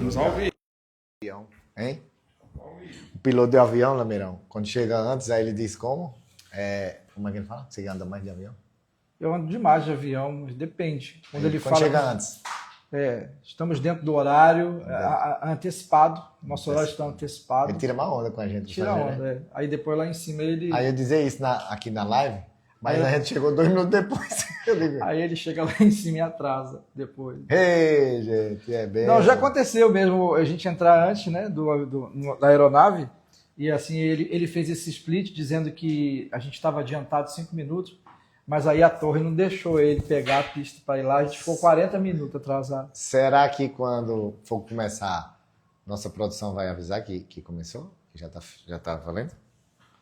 Estamos ao vivo. Avião, hein? O piloto de avião, Lameirão, quando chega antes, aí ele diz como? Como é que ele fala? Você anda mais de avião? Eu ando demais de avião, mas depende. Quando ele fala chega antes. Estamos dentro do horário antecipado, nosso horário está antecipado. Ele tira uma onda com a gente. Tira onda, né? Aí depois lá em cima ele... Aí eu dizer isso aqui na live, mas a gente chegou 2 minutos depois. Aí ele chega lá em cima e atrasa depois. Ei, gente, é bem... Não, já aconteceu mesmo a gente entrar antes, né, da aeronave, e assim, ele fez esse split dizendo que a gente estava adiantado 5 minutos, mas aí a torre não deixou ele pegar a pista para ir lá, a gente ficou 40 minutos atrasado. Será que quando for começar, nossa produção vai avisar que começou? Que já tá valendo?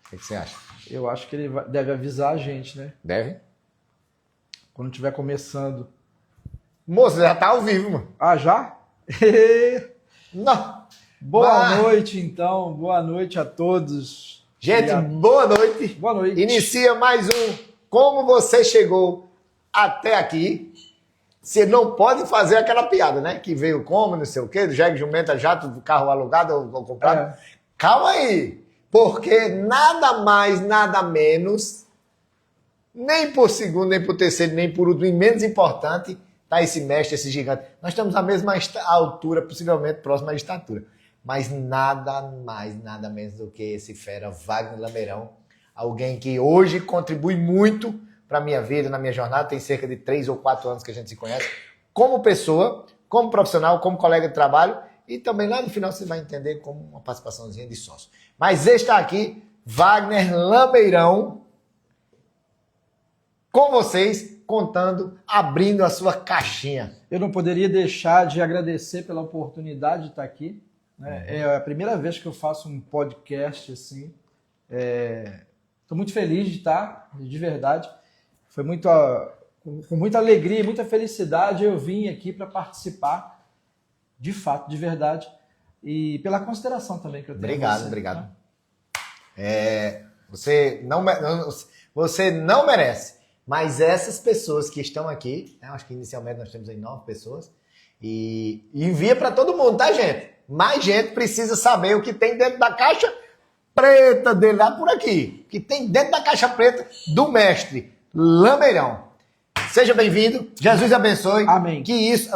O que você acha? Eu acho que ele deve avisar a gente, né? Deve? Quando estiver começando. Moço, já tá ao vivo, mano. Ah, já? Não. Boa noite, então. Boa noite a todos. Gente, boa noite. Boa noite. Inicia mais um Como Você Chegou Até Aqui. Você não pode fazer aquela piada, né? Que veio como, não sei o quê, do jegue, jumenta, jato, do carro alugado ou comprado. Calma aí. Porque nada mais, nada menos, nem por segundo, nem por terceiro, nem por último, e menos importante, tá esse mestre, esse gigante. Nós estamos à mesma altura, possivelmente próxima à estatura. Mas nada mais, nada menos do que esse fera, Wagner Lameirão. Alguém que hoje contribui muito para a minha vida, na minha jornada. Tem cerca de 3 ou 4 anos que a gente se conhece. Como pessoa, como profissional, como colega de trabalho. E também lá no final você vai entender como uma participaçãozinha de sócio. Mas está aqui, Wagner Lameirão, com vocês, contando, abrindo a sua caixinha. Eu não poderia deixar de agradecer pela oportunidade de estar aqui. Né? É a primeira vez que eu faço um podcast assim. Estou muito feliz de estar, de verdade. Foi com muita alegria e muita felicidade eu vim aqui para participar, de fato, de verdade. E pela consideração também que eu tenho. Obrigado. Né? Você não merece. Mas essas pessoas que estão aqui, né, acho que inicialmente nós temos aí 9 pessoas, e envia para todo mundo, tá, gente? Mais gente precisa saber o que tem dentro da caixa preta dele lá por aqui. O que tem dentro da caixa preta do mestre Lameirão. Seja bem-vindo. Jesus abençoe. Amém. Que isso,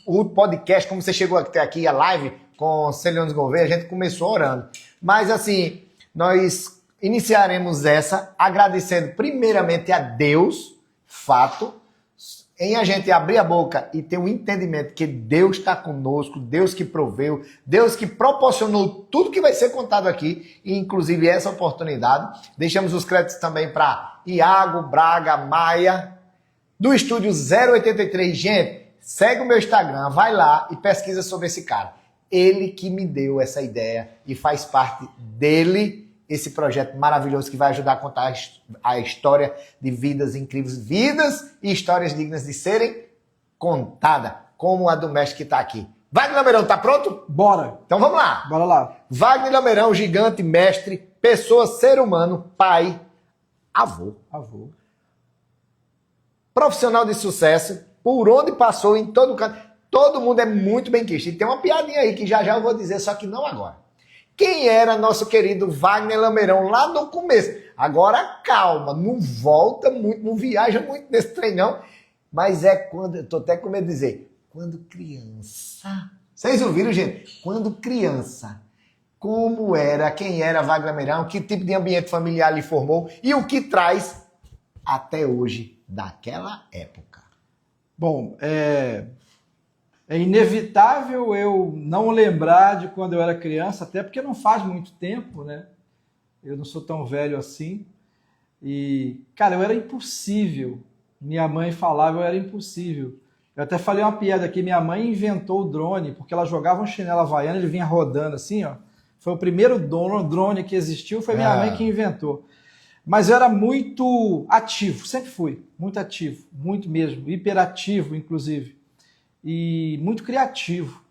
o último podcast, como você chegou até aqui, a live com Celianos Gouveia, a gente começou orando. Mas assim, nós iniciaremos essa agradecendo primeiramente a Deus, fato, em a gente abrir a boca e ter um entendimento que Deus está conosco, Deus que proveu, Deus que proporcionou tudo que vai ser contado aqui, e inclusive essa oportunidade. Deixamos os créditos também para Iago, Braga, Maia, do Estúdio 083. Gente, segue o meu Instagram, vai lá e pesquisa sobre esse cara. Ele que me deu essa ideia e faz parte dele esse projeto maravilhoso que vai ajudar a contar a história de vidas incríveis, vidas e histórias dignas de serem contadas, como a do mestre que está aqui. Wagner Lameirão, tá pronto? Bora! Então vamos lá! Bora lá! Wagner Lameirão, gigante, mestre, pessoa, ser humano, pai, avô. Profissional de sucesso, por onde passou, em todo canto. Todo mundo é muito bem quisto. E tem uma piadinha aí que já eu vou dizer, só que não agora. Quem era nosso querido Wagner Lameirão lá no começo? Agora calma, não volta muito, não viaja muito nesse trem não. Mas quando, eu tô até com medo de dizer, quando criança. Vocês ouviram, gente? Quando criança. Como era, quem era Wagner Lameirão, que tipo de ambiente familiar lhe formou e o que traz até hoje daquela época. Bom, é inevitável eu não lembrar de quando eu era criança, até porque não faz muito tempo, né? Eu não sou tão velho assim. E, cara, eu era impossível. Minha mãe falava, eu era impossível. Eu até falei uma piada aqui, minha mãe inventou o drone, porque ela jogava um chinelo havaiano, ele vinha rodando assim, ó. Foi o primeiro drone que existiu, foi minha mãe que inventou. Mas eu era muito ativo, sempre fui, muito ativo, muito mesmo, hiperativo, inclusive. E muito criativo,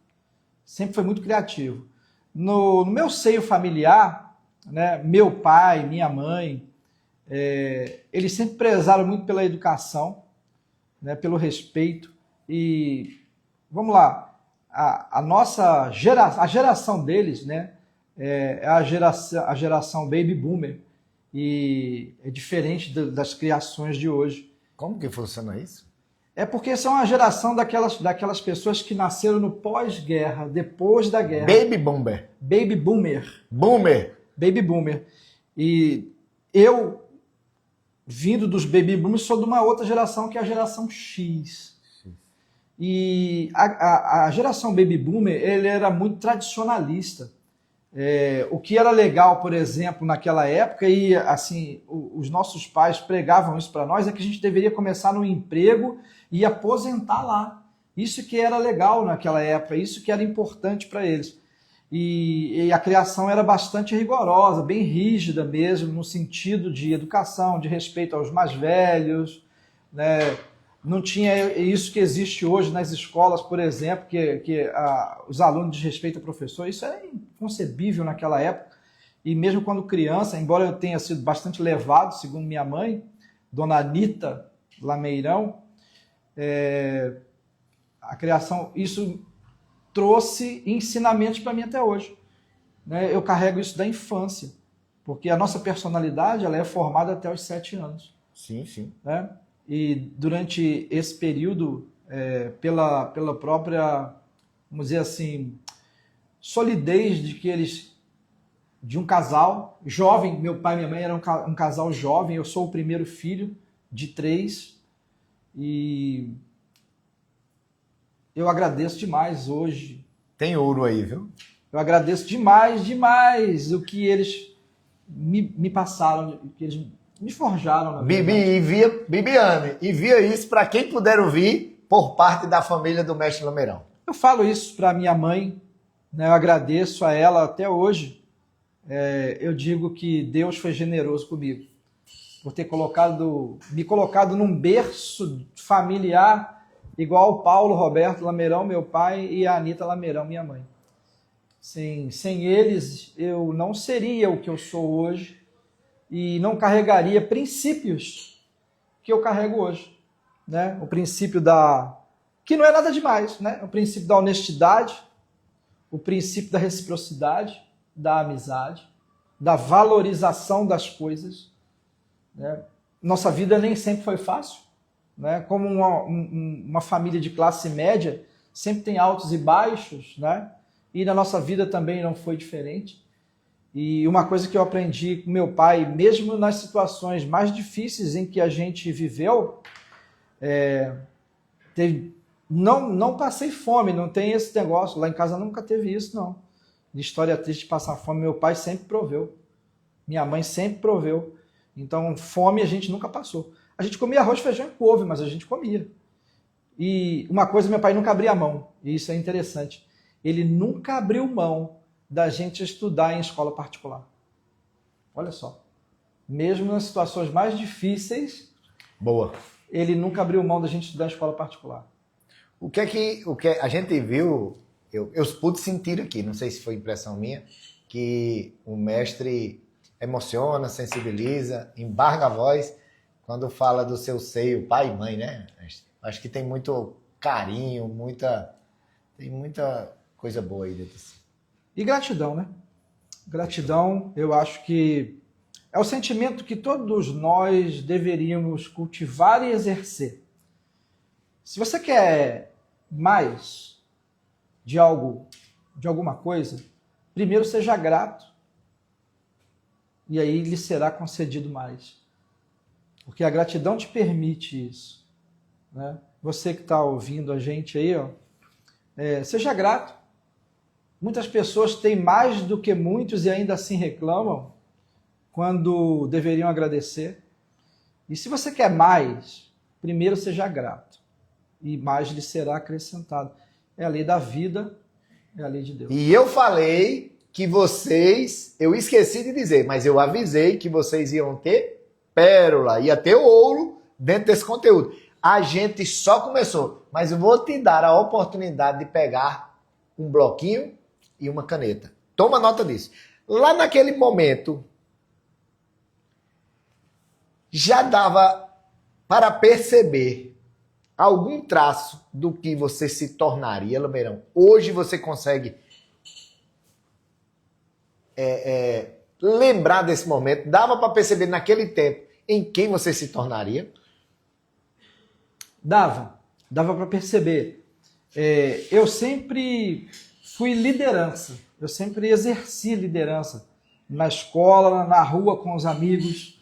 sempre foi muito criativo. No meu seio familiar, né, meu pai, minha mãe, eles sempre prezaram muito pela educação, né, pelo respeito, e vamos lá, a geração deles, né, é a geração Baby Boomer, e é diferente das criações de hoje. Como que funciona isso? É porque são a geração daquelas pessoas que nasceram no pós-guerra, depois da guerra. Baby Boomer. Baby Boomer. Boomer. Baby Boomer. E eu, vindo dos Baby Boomers, sou de uma outra geração, que é a geração X. E a geração Baby Boomer, ele era muito tradicionalista. O que era legal, por exemplo, naquela época, e assim, os nossos pais pregavam isso para nós, é que a gente deveria começar no emprego e aposentar lá. Isso que era legal naquela época, isso que era importante para eles. E a criação era bastante rigorosa, bem rígida mesmo, no sentido de educação, de respeito aos mais velhos, né? Não tinha isso que existe hoje nas escolas, por exemplo, que os alunos desrespeitam o professor. Isso era inconcebível naquela época. E mesmo quando criança, embora eu tenha sido bastante levado, segundo minha mãe, Dona Anita Lameirão, a criação, isso trouxe ensinamentos para mim até hoje. Né? Eu carrego isso da infância, porque a nossa personalidade ela é formada até os 7 anos. Sim, sim. Né? E durante esse período, pela própria, vamos dizer assim, solidez de um casal jovem, meu pai e minha mãe eram um casal jovem, eu sou o primeiro filho de 3, e eu agradeço demais hoje. Tem ouro aí, viu? Eu agradeço demais o que eles me passaram, o que eles me forjaram. Na Bibiane, envia isso para quem puder ouvir por parte da família do Mestre Lameirão. Eu falo isso para minha mãe, né? Eu agradeço a ela até hoje. Eu digo que Deus foi generoso comigo, por ter me colocado num berço familiar igual o Paulo Roberto Lameirão, meu pai, e a Anita Lameirão, minha mãe. Sem eles, eu não seria o que eu sou hoje, e não carregaria princípios que eu carrego hoje, né? O princípio que não é nada demais, né? O princípio da honestidade, o princípio da reciprocidade, da amizade, da valorização das coisas, né? Nossa vida nem sempre foi fácil, né? Como uma família de classe média, sempre tem altos e baixos, né? E na nossa vida também não foi diferente. E uma coisa que eu aprendi com meu pai, mesmo nas situações mais difíceis em que a gente viveu, não passei fome, não tem esse negócio. Lá em casa nunca teve isso, não. De história triste de passar fome, meu pai sempre proveu. Minha mãe sempre proveu. Então, fome a gente nunca passou. A gente comia arroz, feijão e couve, mas a gente comia. E uma coisa, meu pai nunca abria mão, e isso é interessante. Ele nunca abriu mão da gente estudar em escola particular. Olha só. Mesmo nas situações mais difíceis, boa, ele nunca abriu mão da gente estudar em escola particular. O que a gente viu, eu pude sentir aqui, não sei se foi impressão minha, que o mestre emociona, sensibiliza, embarga a voz quando fala do seu seio, pai e mãe, né? Acho que tem muito carinho, tem muita coisa boa aí dentro. E gratidão, né? Gratidão, eu acho que é o sentimento que todos nós deveríamos cultivar e exercer. Se você quer mais de algo, de alguma coisa, primeiro seja grato. E aí lhe será concedido mais. Porque a gratidão te permite isso. Né? Você que está ouvindo a gente aí, seja grato. Muitas pessoas têm mais do que muitos e ainda assim reclamam quando deveriam agradecer. E se você quer mais, primeiro seja grato. E mais lhe será acrescentado. É a lei da vida, é a lei de Deus. E eu falei que eu esqueci de dizer, mas eu avisei que vocês iam ter pérola, ia ter ouro dentro desse conteúdo. A gente só começou, mas eu vou te dar a oportunidade de pegar um bloquinho e uma caneta. Toma nota disso. Lá naquele momento, já dava para perceber algum traço do que você se tornaria, Lameirão? Hoje você consegue lembrar desse momento? Dava para perceber naquele tempo em quem você se tornaria? Dava para perceber. Eu sempre fui liderança, eu sempre exerci liderança na escola, na rua, com os amigos.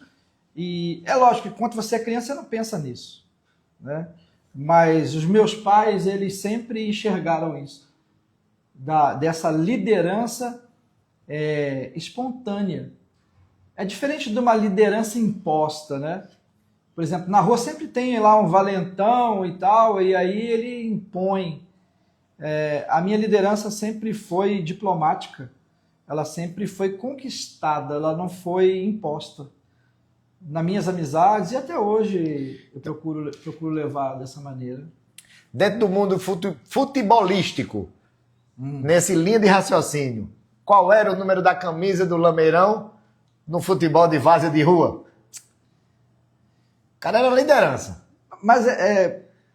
E é lógico que quando você é criança, você não pensa nisso, né? Mas os meus pais, eles sempre enxergaram isso, dessa liderança espontânea. É diferente de uma liderança imposta, né? Por exemplo, na rua sempre tem lá um valentão e tal, e aí ele impõe. A minha liderança sempre foi diplomática, ela sempre foi conquistada, ela não foi imposta. Nas minhas amizades, e até hoje eu procuro levar dessa maneira. Dentro do mundo futebolístico, nesse linha de raciocínio, qual era o número da camisa do Lameirão no futebol de várzea de rua? O cara era liderança. Mas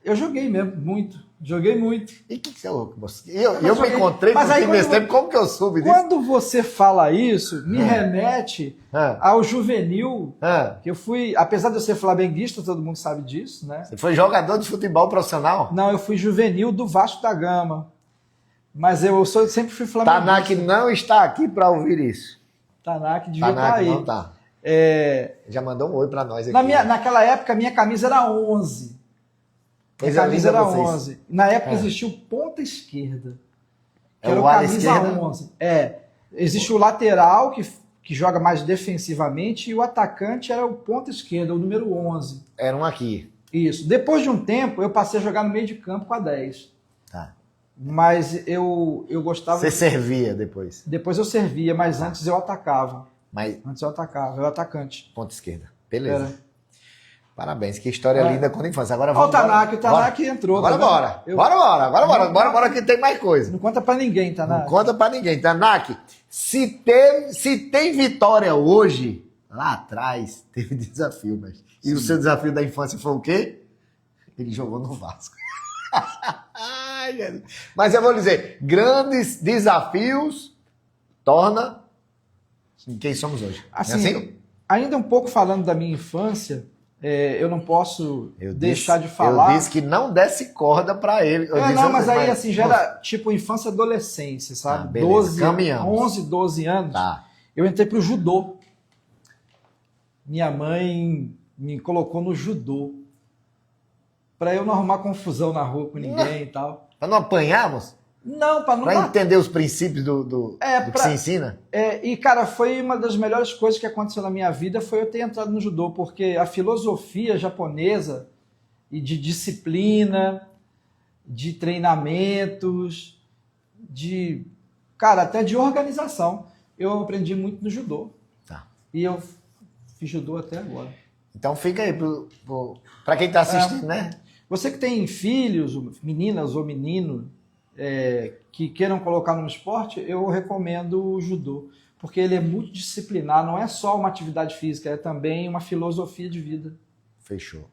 eu joguei mesmo, muito. Joguei muito. E que você é louco? Eu me encontrei com o nesse tempo, como que eu soube disso? Quando você fala isso, me remete ao juvenil, que eu fui, apesar de eu ser flamenguista, todo mundo sabe disso, né? Você foi jogador de futebol profissional? Não, eu fui juvenil do Vasco da Gama. Mas eu sempre fui flamenguista. Tanak não está aqui para ouvir isso. Tanak devia estar aí. Não tá. Já mandou um oi para nós aqui. Naquela época, a minha camisa era 11. A camisa era 11. Na época existia o ponta esquerda. Que era o camisa esquerda? 11. Existe o lateral, que joga mais defensivamente, e o atacante era o ponta esquerda, o número 11. Era um aqui. Isso. Depois de um tempo, eu passei a jogar no meio de campo com a 10. Tá. Mas eu gostava... Você servia depois? Depois eu servia, mas antes eu atacava. Antes eu atacava, eu era atacante. Ponta esquerda. Beleza. Parabéns, que história linda quando infância. Agora vamos. Olha o Tanak entrou. Agora bora. Bora que tem mais coisa. Não conta pra ninguém, Tanak. Não conta pra ninguém. Tanak, se tem vitória hoje, lá atrás teve desafio, mas... E o seu desafio da infância foi o quê? Ele jogou no Vasco. Mas eu vou dizer, grandes desafios torna quem somos hoje. Assim, ainda um pouco falando da minha infância... eu não posso deixar de falar... Eu disse que não desse corda pra ele. Mas aí assim, já era tipo infância e adolescência, sabe? 11, 12 anos. Tá. Eu entrei pro judô. Minha mãe me colocou no judô. Pra eu não arrumar confusão na rua com ninguém e tal. Pra não apanharmos? Não, pra não... Pra entender os princípios do que se ensina? E, cara, foi uma das melhores coisas que aconteceu na minha vida, foi eu ter entrado no judô, porque a filosofia japonesa e de disciplina, de treinamentos, até de organização, eu aprendi muito no judô. Tá. E eu fiz judô até agora. Então fica aí pra quem tá assistindo, né? Você que tem filhos, meninas ou menino, que queiram colocar no esporte, eu recomendo o judô, porque ele é multidisciplinar, não é só uma atividade física, é também uma filosofia de vida. Fechou.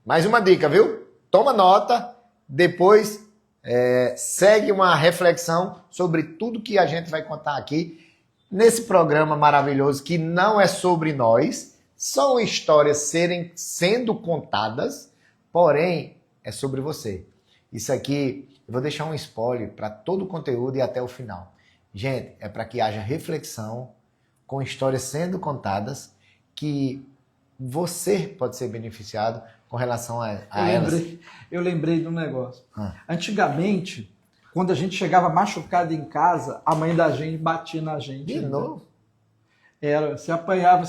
Mais uma dica, viu? Toma nota, depois segue uma reflexão sobre tudo que a gente vai contar aqui nesse programa maravilhoso que não é sobre nós, são histórias sendo contadas, porém é sobre você. Isso aqui, eu vou deixar um spoiler para todo o conteúdo e até o final. Gente, é para que haja reflexão com histórias sendo contadas que você pode ser beneficiado com relação a elas. Eu lembrei de um negócio. Antigamente, quando a gente chegava machucado em casa, a mãe da gente batia na gente. De novo? Você apanhava,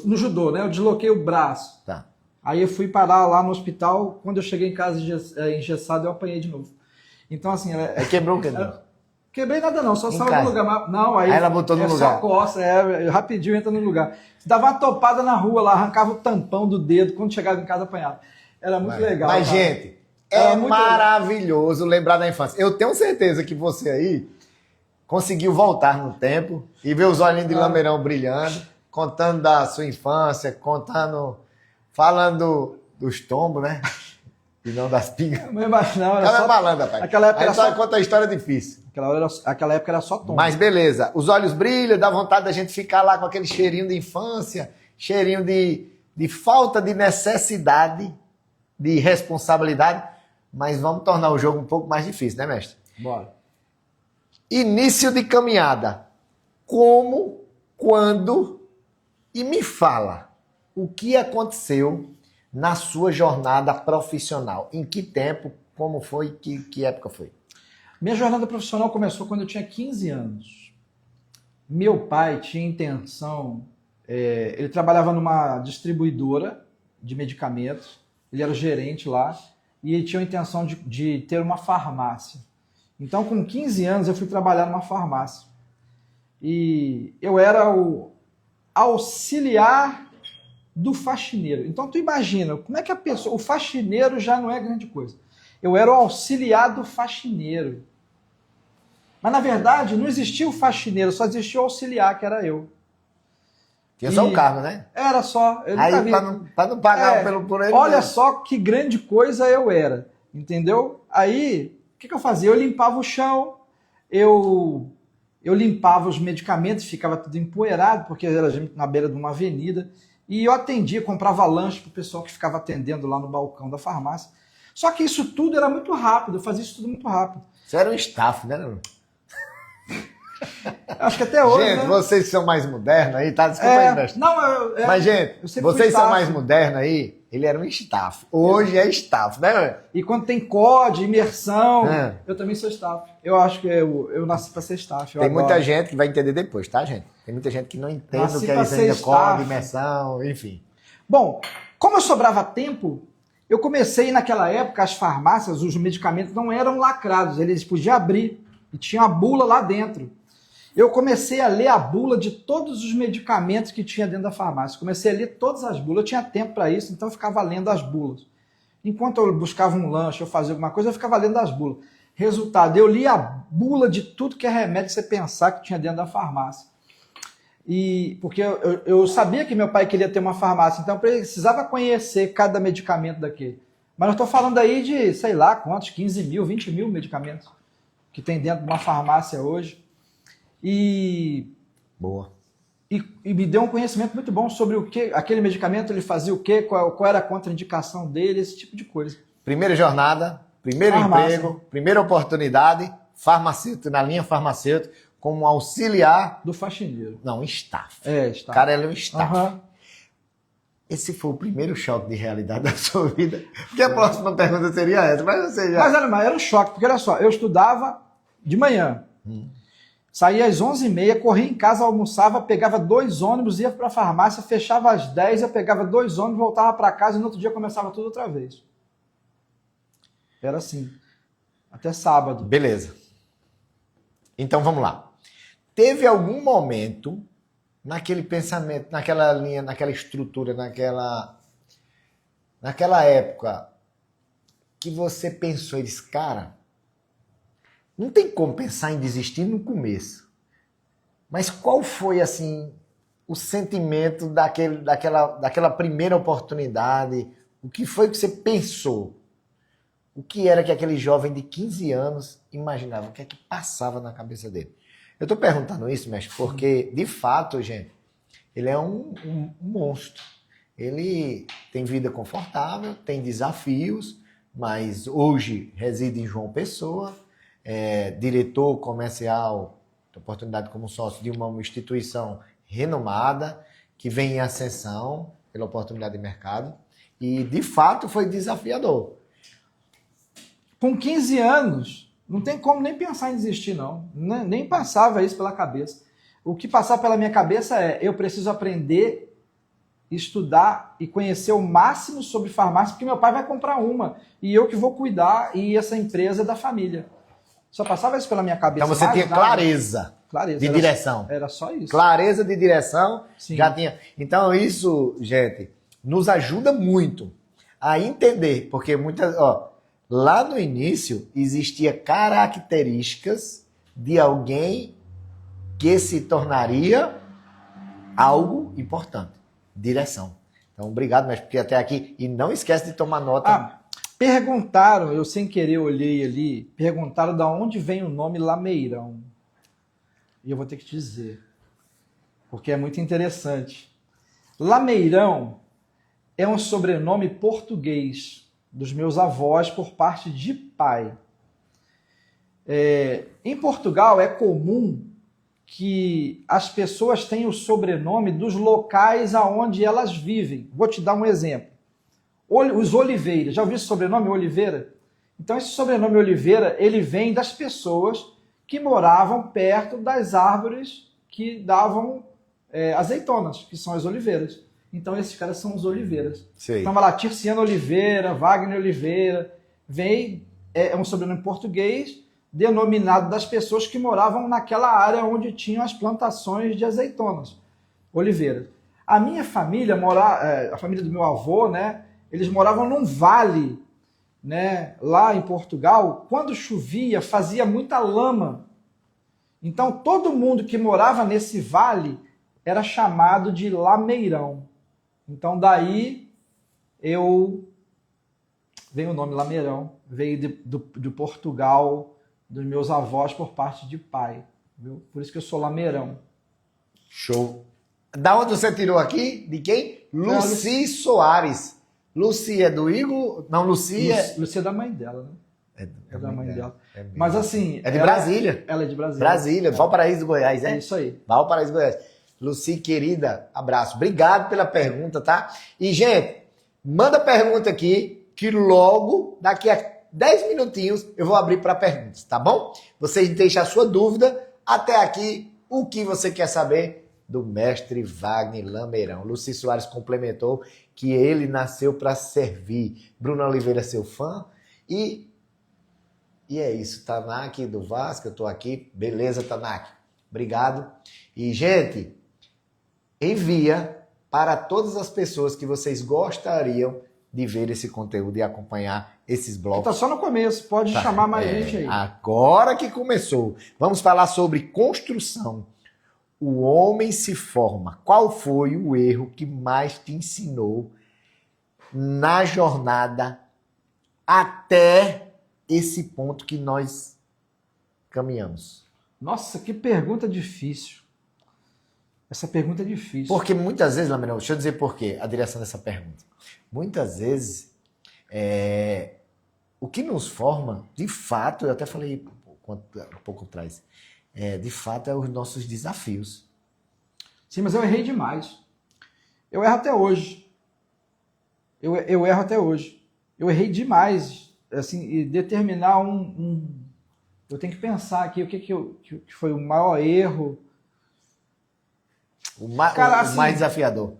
no judô, né? Eu desloquei o braço. Tá. Aí eu fui parar lá no hospital, quando eu cheguei em casa engessado, eu apanhei de novo. Então, assim... quebrou o quê? Quebrei nada não, só saiu do lugar. Não, aí ela botou no lugar. Só coça, rapidinho entra no lugar. Dava uma topada na rua lá, arrancava o tampão do dedo, quando chegava em casa apanhava. Era muito legal. Mas, cara, gente, maravilhoso lembrar da infância. Eu tenho certeza que você aí conseguiu voltar no tempo e ver os olhinhos de Lameirão brilhando, contando da sua infância, falando dos tombos, né? E não das pingas. Mas não, era Ela só... é malandra, pai. Aquela época Aí era só só... conta a história difícil. Aquela época era só tom. Mas beleza, os olhos brilham, dá vontade da gente ficar lá com aquele cheirinho de infância, cheirinho de falta de necessidade, de responsabilidade, mas vamos tornar o jogo um pouco mais difícil, né, mestre? Bora. Início de caminhada. Como, quando, e me fala o que aconteceu na sua jornada profissional. Em que tempo, como foi, que época foi? Minha jornada profissional começou quando eu tinha 15 anos. Meu pai tinha intenção, ele trabalhava numa distribuidora de medicamentos, ele era o gerente lá, e ele tinha a intenção de ter uma farmácia. Então, com 15 anos, eu fui trabalhar numa farmácia. E eu era o auxiliar do faxineiro. Então, tu imagina, como é que a pessoa... O faxineiro já não é grande coisa. Eu era o auxiliar do faxineiro. Mas, na verdade, não existia o faxineiro, só existia o auxiliar, que era eu. Tinha só um carro, né? Era só. Eu Aí, nunca vi. pra não pagar por ele. Olha mesmo. só que grande coisa eu era, entendeu? Aí, o que eu fazia? Eu limpava o chão, eu limpava os medicamentos, ficava tudo empoeirado, porque era na beira de uma avenida, e eu atendia, comprava lanche pro pessoal que ficava atendendo lá no balcão da farmácia. Só que isso tudo era muito rápido, eu fazia isso tudo muito rápido. Você era um staff, né? Acho que até hoje, Gente, né? vocês são mais modernos aí, tá? Desculpa aí, mestre. Não, Mas, gente, eu sempre fui vocês são staff. mais modernos aí, ele era um staff. Hoje é staff, né? E quando tem COD, imersão, É. eu também sou staff. Eu acho que eu nasci para ser staff. Tem muita gente que vai entender depois, tá, gente? Tem muita gente que não entende Nasci o que é pra isso ser ainda, staff. código, imersão, enfim. Bom, como eu sobrava tempo, eu comecei naquela época, as farmácias, os medicamentos não eram lacrados, eles podiam abrir e tinha a bula lá dentro. Eu comecei a ler a bula de todos os medicamentos que tinha dentro da farmácia. Comecei a ler todas as bulas, eu tinha tempo para isso, então eu ficava lendo as bulas. Enquanto eu buscava um lanche, eu fazia alguma coisa, eu ficava lendo as bulas. Resultado, eu li a bula de tudo que é remédio você pensar que tinha dentro da farmácia. E porque eu sabia que meu pai queria ter uma farmácia, então eu precisava conhecer cada medicamento daquele. Mas eu estou falando aí de, sei lá, quantos, 15 mil, 20 mil medicamentos que tem dentro de uma farmácia hoje. Boa. E me deu um conhecimento muito bom sobre o que aquele medicamento ele fazia o quê, qual era a contraindicação dele, esse tipo de coisa. Primeira jornada, primeiro Farmácia. emprego, primeira oportunidade, farmacêutico, na linha farmacêutico, como auxiliar. Do faxineiro. Não, staff. Está. O cara é um staff. Aham. Esse foi o primeiro choque de realidade da sua vida. Porque a próxima pergunta seria essa, mas você já... Mas era um choque, porque olha só, eu estudava de manhã. Saía às 11h30, corria em casa, almoçava, pegava 2 ônibus, ia para a farmácia, fechava às 10, eu pegava 2 ônibus, voltava para casa e no outro dia começava tudo outra vez. Era assim. Até sábado. Beleza. Então vamos lá. Teve algum momento naquele pensamento, naquela linha, naquela estrutura, naquela época que você pensou e disse, cara, não tem como pensar em desistir no começo. Mas qual foi, assim, o sentimento daquela primeira oportunidade? O que foi que você pensou? O que era que aquele jovem de 15 anos imaginava? O que é que passava na cabeça dele? Eu estou perguntando isso, mestre, porque, de fato, gente, ele é um monstro. Ele tem vida confortável, tem desafios, mas hoje reside em João Pessoa, é diretor comercial, oportunidade como sócio de uma instituição renomada, que vem em ascensão pela oportunidade de mercado, e de fato foi desafiador. Com 15 anos, não tem como nem pensar em desistir, não. Nem passava isso pela cabeça. O que passava pela minha cabeça é, eu preciso aprender, estudar e conhecer o máximo sobre farmácia, porque meu pai vai comprar uma, e eu que vou cuidar, e essa empresa é da família. Só passava isso pela minha cabeça. Então você tinha clareza de direção. Era só isso. Clareza de direção, Sim. já tinha. Então isso, gente, nos ajuda muito a entender, porque lá no início existia características de alguém que se tornaria algo importante. Direção. Então, obrigado, mestre, porque até aqui. E não esquece de tomar nota. Ah, perguntaram, eu sem querer olhei ali, perguntaram de onde vem o nome Lameirão. E eu vou ter que te dizer, porque é muito interessante. Lameirão é um sobrenome português dos meus avós por parte de pai. Em Portugal é comum que as pessoas tenham o sobrenome dos locais aonde elas vivem. Vou te dar um exemplo. Os Oliveira, já ouviu esse sobrenome Oliveira? Então esse sobrenome Oliveira, ele vem das pessoas que moravam perto das árvores que davam azeitonas, que são as oliveiras. Então esses caras são os Oliveiras. Sei. Então vai lá, Tirciano Oliveira, Wagner Oliveira, é um sobrenome português denominado das pessoas que moravam naquela área onde tinham as plantações de azeitonas, oliveiras. A minha família, a família do meu avô, né, eles moravam num vale, né, lá em Portugal. Quando chovia, fazia muita lama. Então, todo mundo que morava nesse vale era chamado de lameirão. Então, daí veio o nome Lameirão, veio de Portugal, dos meus avós por parte de pai, viu? Por isso que eu sou Lameirão. Show. Da onde você tirou aqui? De quem? Luci Soares. Luci é do Igor? Não, Luci é da mãe dela, né? É da mãe dela. Mas assim... É de Brasília. Ela é de Brasília. Brasília, Valparaíso do Goiás, é? É isso aí. Valparaíso do Goiás. Luci, querida, abraço. Obrigado pela pergunta, tá? E, gente, manda pergunta aqui, que logo, daqui a 10 minutinhos, eu vou abrir para perguntas, tá bom? Vocês deixam a sua dúvida. Até aqui, o que você quer saber do mestre Wagner Lameirão? Luci Soares complementou que ele nasceu para servir. Bruno Oliveira, seu fã. E é isso. Tanak do Vasco, eu tô aqui. Beleza, Tanak. Obrigado. E, gente, envia para todas as pessoas que vocês gostariam de ver esse conteúdo e acompanhar esses blogs. Tá só no começo, pode chamar mais gente aí. Agora que começou. Vamos falar sobre construção. O homem se forma. Qual foi o erro que mais te ensinou na jornada até esse ponto que nós caminhamos? Nossa, que pergunta difícil. Essa pergunta é difícil. Porque muitas vezes, Lameirão, deixa eu dizer por quê, a direção dessa pergunta. Muitas vezes, o que nos forma, de fato, eu até falei um pouco atrás, de fato, é os nossos desafios. Sim, mas eu errei demais. Eu erro até hoje. Eu erro até hoje. Eu errei demais. Assim, e determinar eu tenho que pensar aqui o que foi o maior erro. Cara, o mais desafiador.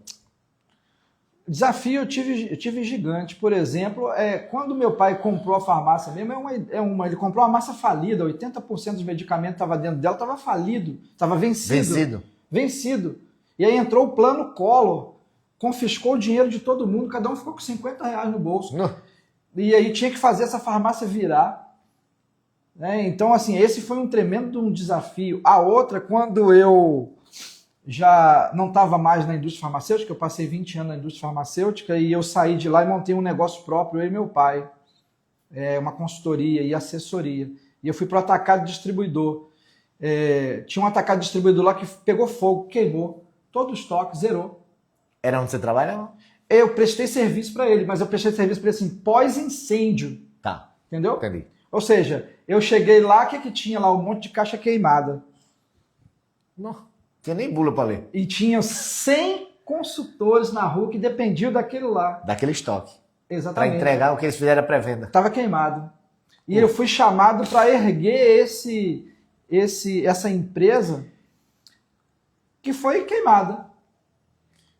Desafio eu tive gigante. Por exemplo, quando meu pai comprou a farmácia mesmo, ele comprou uma massa falida, 80% dos medicamentos que estava dentro dela estava falido, estava vencido. E aí entrou o plano Collor, confiscou o dinheiro de todo mundo, cada um ficou com R$50 no bolso. E aí tinha que fazer essa farmácia virar. Então, assim, esse foi um tremendo desafio. A outra, quando eu já não estava mais na indústria farmacêutica, eu passei 20 anos na indústria farmacêutica e eu saí de lá e montei um negócio próprio, eu e meu pai, uma consultoria e assessoria. E eu fui para o atacado distribuidor. Tinha um atacado distribuidor lá que pegou fogo, queimou, todo o estoque, zerou. Era onde você trabalhava? Eu prestei serviço para ele, mas eu prestei serviço para ele assim, pós-incêndio. Tá. Entendeu? Entendi. Ou seja, eu cheguei lá, o que tinha lá? Um monte de caixa queimada. Não tinha nem bula para ler. E tinha 100 consultores na rua que dependiam daquilo lá. Daquele estoque. Exatamente. Para entregar o que eles fizeram a pré-venda. Estava queimado. E eu fui chamado para erguer essa empresa que foi queimada.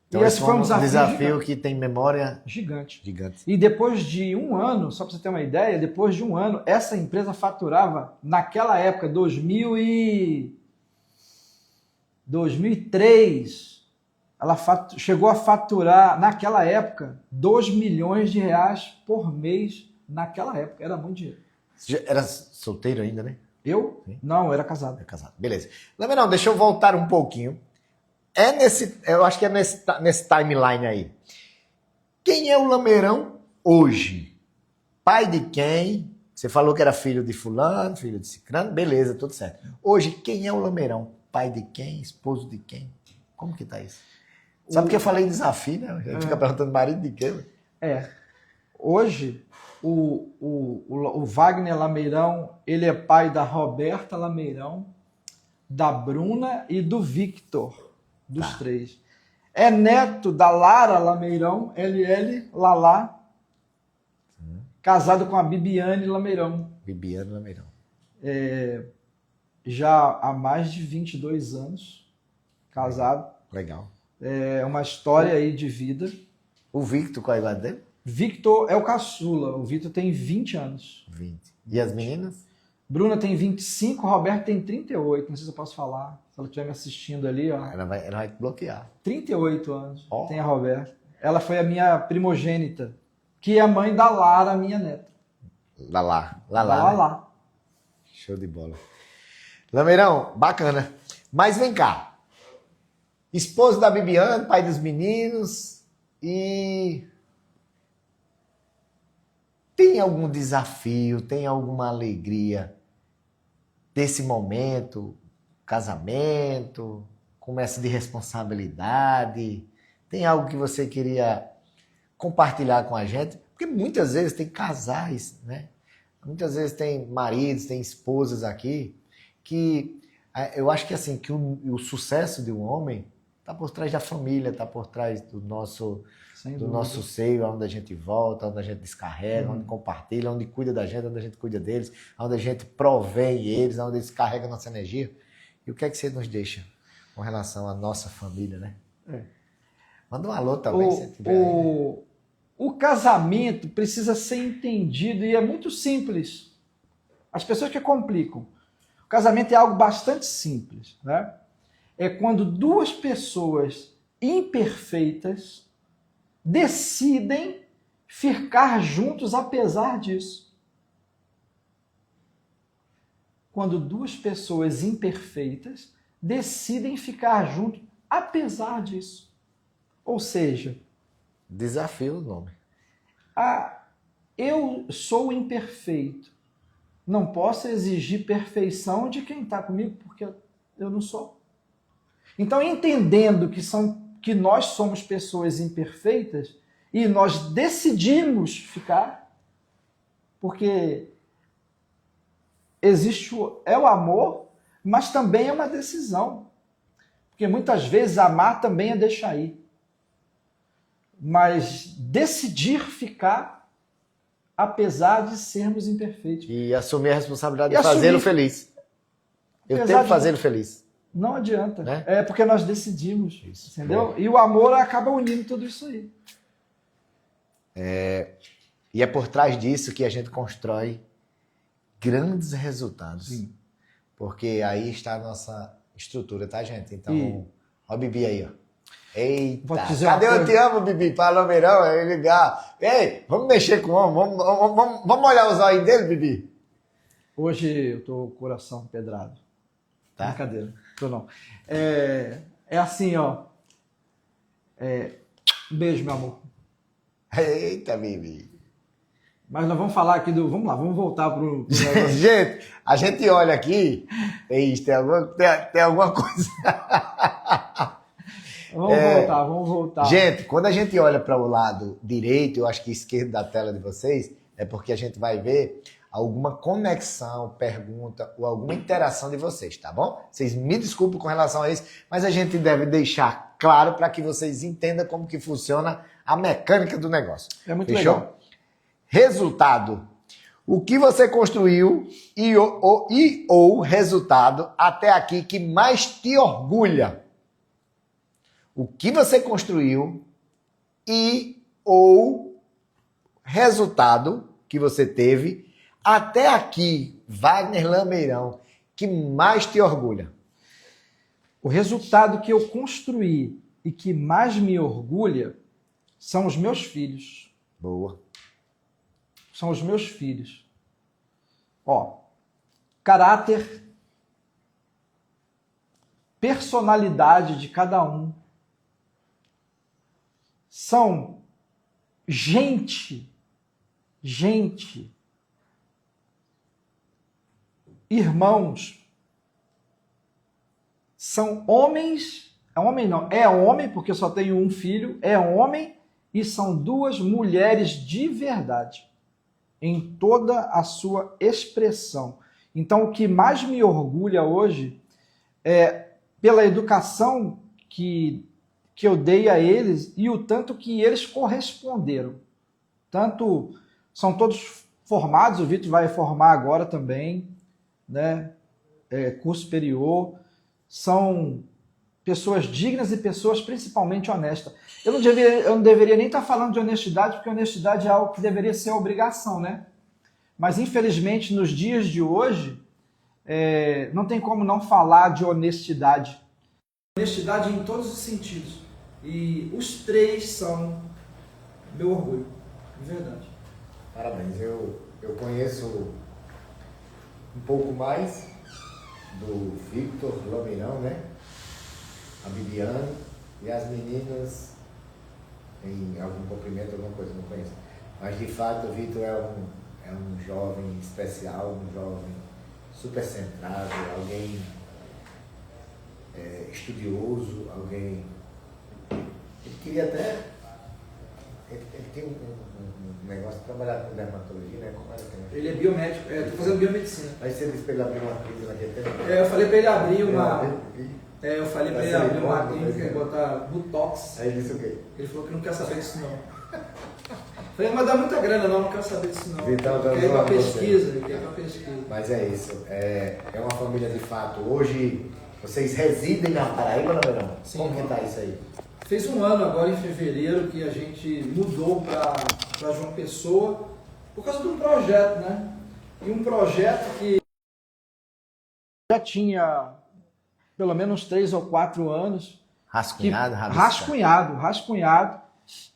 Então, esse foi um desafio que tem memória gigante. Gigante. E depois de um ano, só para você ter uma ideia, depois de um ano, essa empresa faturava, naquela época, 2003, ela chegou a faturar, naquela época, R$2 milhões por mês, naquela época. Era muito dinheiro. Você era solteiro ainda, né? Eu? Sim. Não, eu era casado. Era casado. Beleza. Não, deixa eu voltar um pouquinho. Eu acho que é nesse timeline aí. Quem é o Lameirão hoje? Pai de quem? Você falou que era filho de fulano, filho de cicrano, beleza, tudo certo. Hoje, quem é o Lameirão? Pai de quem? Esposo de quem? Como que tá isso? Sabe porque eu falei em desafio, né? A gente fica perguntando marido de quem? Hoje, o Wagner Lameirão, ele é pai da Roberta Lameirão, da Bruna e do Victor, dos três. É neto da Lara Lameirão, LL Lalá, casado com a Bibiane Lameirão. Bibiane Lameirão. Já há mais de 22 anos, casado. Legal. É uma história aí de vida. O Victor, qual é a idade dele? Victor é o caçula. O Victor tem 20 anos. 20. E as meninas? Bruna tem 25, Roberto tem 38. Não sei se eu posso falar. Se ela estiver me assistindo ali, ó. Ela vai te bloquear. 38 anos Oh. tem a Roberta. Ela foi a minha primogênita, que é a mãe da Lara, minha neta. Lalá. Lalá. Show de bola. Lameirão, bacana. Mas vem cá. Esposo da Bibiane, pai dos meninos. E tem algum desafio, tem alguma alegria desse momento? Casamento, começo de responsabilidade? Tem algo que você queria compartilhar com a gente? Porque muitas vezes tem casais, né? Muitas vezes tem maridos, tem esposas aqui que eu acho que assim, que o sucesso de um homem está por trás da família, está por trás do nosso seio, onde a gente volta, onde a gente descarrega, onde compartilha, onde cuida da gente, onde a gente cuida deles, onde a gente provém eles, onde eles carregam a nossa energia. E o que é que você nos deixa com relação à nossa família, né? Manda um alô também, se tiver aí, né? O casamento precisa ser entendido e é muito simples. As pessoas que complicam. O casamento é algo bastante simples, né? É quando duas pessoas imperfeitas decidem ficar juntos apesar disso. Quando duas pessoas imperfeitas decidem ficar juntos apesar disso. Ou seja, Desafio o nome. Eu sou imperfeito. Não posso exigir perfeição de quem está comigo, porque eu não sou. Então, entendendo que nós somos pessoas imperfeitas e nós decidimos ficar, porque existe o amor, mas também é uma decisão. Porque muitas vezes amar também é deixar ir. Mas decidir ficar, apesar de sermos imperfeitos. E assumir a responsabilidade de fazê-lo feliz. Eu tenho que fazê-lo feliz. Não adianta. Né? É porque nós decidimos. Isso. Entendeu? Bom. E o amor acaba unindo tudo isso aí. E é por trás disso que a gente constrói grandes resultados. Sim. Porque aí está a nossa estrutura, tá, gente? Então, ó o Bibi aí, ó. Eita, cadê eu te amo, Bibi? Para Lameirão, é ligar. Ei, vamos mexer com o homem, vamos olhar os olhos dele, Bibi? Hoje eu tô com o coração pedrado. Tá? Brincadeira. Tô não. É assim, ó. Um beijo, meu amor. Eita, Bibi. Mas nós vamos falar aqui do... Vamos lá, vamos voltar pro... Gente, a gente olha aqui... Tem alguma coisa... Vamos voltar. Gente, quando a gente olha para o lado direito, eu acho que esquerdo da tela de vocês, é porque a gente vai ver alguma conexão, pergunta ou alguma interação de vocês, tá bom? Vocês me desculpem com relação a isso, mas a gente deve deixar claro para que vocês entendam como que funciona a mecânica do negócio. É muito Fechou? legal. Resultado. O que você construiu ou resultado até aqui que mais te orgulha. O que você construiu ou resultado que você teve até aqui, Wagner Lameirão, que mais te orgulha. O resultado que eu construí e que mais me orgulha são os meus filhos. Boa. São os meus filhos. Ó, caráter, personalidade de cada um são gente, irmãos, são homens, é homem, porque eu só tenho um filho, é homem, e são duas mulheres de verdade, em toda a sua expressão. Então, o que mais me orgulha hoje é pela educação que eu dei a eles e o tanto que eles corresponderam. Tanto, são todos formados, o Vitor vai formar agora também, né? Curso superior, são pessoas dignas e pessoas principalmente honestas. Eu não deveria nem estar falando de honestidade, porque honestidade é algo que deveria ser obrigação, né? Mas, infelizmente, nos dias de hoje, não tem como não falar de honestidade. Honestidade em todos os sentidos. E os três são meu orgulho, de verdade. Parabéns. Eu conheço um pouco mais do Victor Lomeirão, né? A Bibiane e as meninas em algum cumprimento, alguma coisa, não conheço. Mas, de fato, o Victor é um jovem especial, um jovem super centrado, alguém estudioso, alguém... Ele queria até... Ele tem um negócio de trabalhar com dermatologia, né? Como era que ele é biomédico, estou fazendo biomedicina. Aí você disse para ele abrir uma clínica naquele tempo? Eu falei para ele abrir uma... eu falei para ele abrir uma clínica e botar Botox. Aí ele disse o quê? Ele falou que não quer saber disso não. Falei, mas dá muita grana não quero saber disso não. Então, quer ir para pesquisa, ele quer ir para pesquisa. Mas é isso, é uma família de fato. Hoje, vocês residem na Paraíba, não é? Sim. Como que tá isso aí? Fez um ano agora em fevereiro que a gente mudou para João Pessoa por causa de um projeto, né? E um projeto que já tinha pelo menos 3 ou 4 anos. Rascunhado.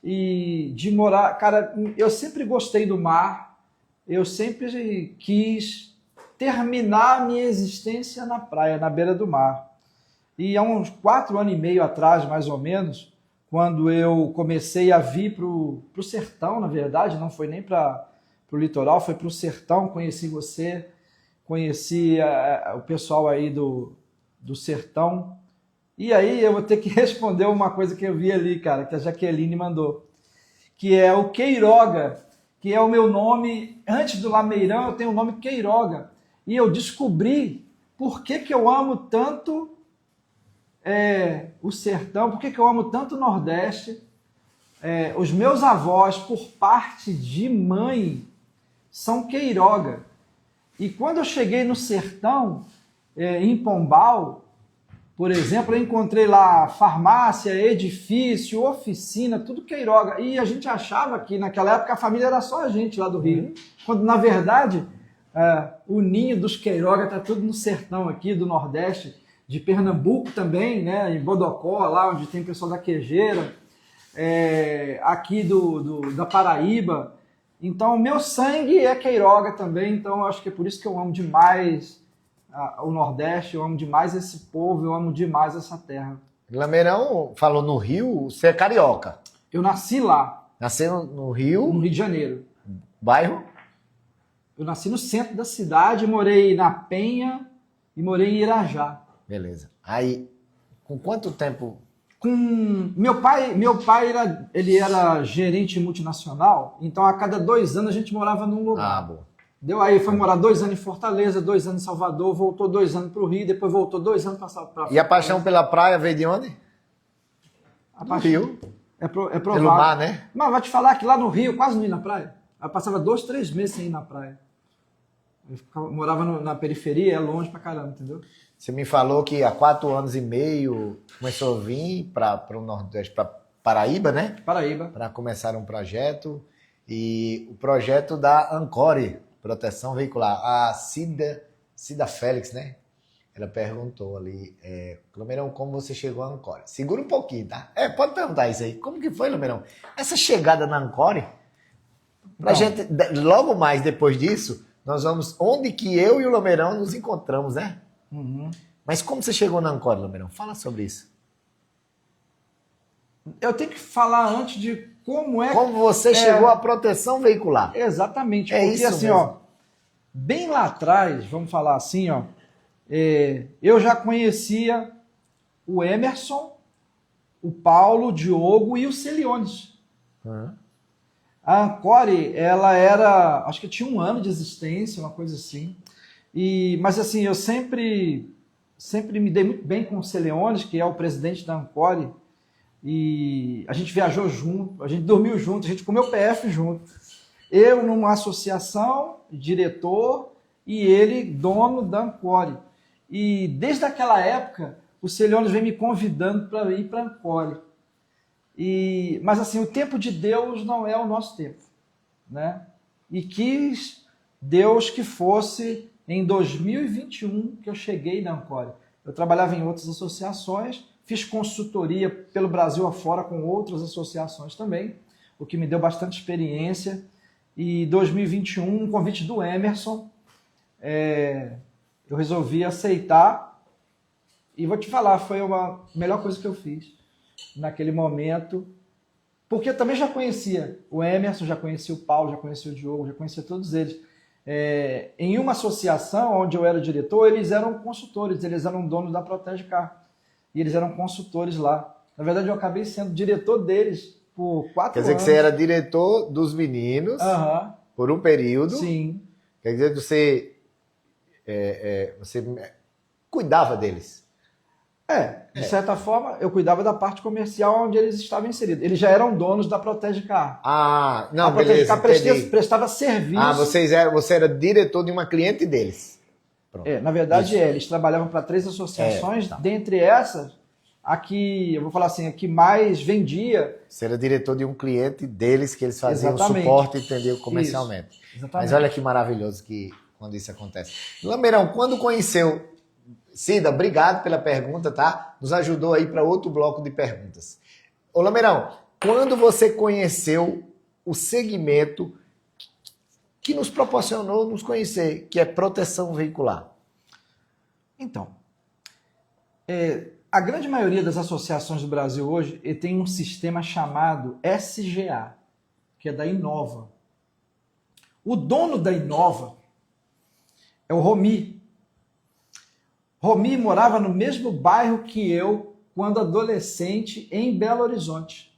E de morar... Cara, eu sempre gostei do mar, eu sempre quis terminar a minha existência na praia, na beira do mar. E há uns 4 anos e meio atrás, mais ou menos, quando eu comecei a vir para o sertão, na verdade, não foi nem para o litoral, foi para o sertão, conheci você, conheci o pessoal aí do sertão. E aí eu vou ter que responder uma coisa que eu vi ali, cara, que a Jaqueline mandou, que é o Queiroga, que é o meu nome, antes do Lameirão eu tenho o nome Queiroga. E eu descobri por que eu amo tanto o sertão, por que eu amo tanto o Nordeste. Os meus avós, por parte de mãe, são Queiroga. E quando eu cheguei no sertão, em Pombal, por exemplo, eu encontrei lá farmácia, edifício, oficina, tudo Queiroga. E a gente achava que naquela época a família era só a gente lá do Rio. Quando, na verdade, o ninho dos Queiroga está tudo no sertão aqui do Nordeste, de Pernambuco também, né? Em Bodocó, lá onde tem o pessoal da queijeira, aqui da Paraíba. Então, meu sangue é Queiroga também, então acho que é por isso que eu amo demais o Nordeste, eu amo demais esse povo, eu amo demais essa terra. Lameirão falou no Rio, você é carioca. Eu nasci lá. Nasceu no Rio? No Rio de Janeiro. Bairro? Eu nasci no centro da cidade, morei na Penha e morei em Irajá. Beleza. Aí, com quanto tempo? Meu pai ele era gerente multinacional, então a cada 2 anos a gente morava num lugar. Boa. Aí foi morar 2 anos em Fortaleza, 2 anos em Salvador, voltou 2 anos para o Rio, depois voltou 2 anos para Fortaleza. E a paixão pela praia veio de onde? Do Rio. É provável. Pelo mar, né? Mas vou te falar que lá no Rio, quase não ia na praia. Eu passava 2, 3 meses sem ir na praia. Morava na periferia, é longe pra caramba, entendeu? Você me falou que há 4 anos e meio começou a vir para o Nordeste, para Paraíba, né? Paraíba. Para começar um projeto. E o projeto da Ancore, Proteção Veicular. A Cida Félix, né? Ela perguntou ali, Lameirão, como você chegou à Ancore? Segura um pouquinho, tá? Pode perguntar isso aí. Como que foi, Lameirão? Essa chegada na Ancore, pra gente, logo mais depois disso, nós vamos, onde que eu e o Lameirão nos encontramos, né? Uhum. Mas como você chegou na Ancore, Lameirão? Fala sobre isso. Eu tenho que falar antes de como é... Como você chegou à proteção veicular. Exatamente, É porque isso assim, mesmo. ó, bem lá atrás, vamos falar assim, ó, eu já conhecia o Emerson, o Paulo, o Diogo e o Celiones. A Ancore, ela era, acho que tinha 1 ano de existência, uma coisa assim. Mas assim, eu sempre me dei muito bem com o Celiones, que é o presidente da Ancore, e a gente viajou junto, a gente dormiu junto, a gente comeu PF junto. Eu numa associação, diretor, e ele dono da Ancore. E desde aquela época, o Celiones vem me convidando para ir para a Ancore. Mas assim, o tempo de Deus não é o nosso tempo, né? E quis Deus que fosse em 2021 que eu cheguei na Ancore. Eu trabalhava em outras associações, fiz consultoria pelo Brasil afora com outras associações também, o que me deu bastante experiência. E 2021, um convite do Emerson, eu resolvi aceitar. E vou te falar, foi a melhor coisa que eu fiz naquele momento, porque eu também já conhecia o Emerson, já conhecia o Paulo, já conhecia o Diogo, já conhecia todos eles. Em uma associação onde eu era diretor, eles eram consultores, eles eram donos da Protege Car, e eles eram consultores lá. Na verdade, eu acabei sendo diretor deles por 4 anos. Quer dizer que você era diretor dos meninos por um período. Sim. Quer dizer que você cuidava deles. De certa forma, eu cuidava da parte comercial onde eles estavam inseridos. Eles já eram donos da Protege Car. Não, a Protege beleza, Car prestava serviço. Você era diretor de uma cliente deles. Pronto. Na verdade, eles trabalhavam para 3 associações, dentre essas, a que, eu vou falar assim, a que mais vendia. Você era diretor de um cliente deles que eles faziam Exatamente. suporte e entendiam comercialmente. Mas olha que maravilhoso quando isso acontece. Lameirão, quando conheceu... Cida, obrigado pela pergunta, tá? Nos ajudou aí para outro bloco de perguntas. Ô Lameirão, quando você conheceu o segmento que nos proporcionou nos conhecer, que é proteção veicular? Então, a grande maioria das associações do Brasil hoje tem um sistema chamado SGA, que é da Inova. O dono da Inova é o Romi. Romi morava no mesmo bairro que eu quando adolescente em Belo Horizonte.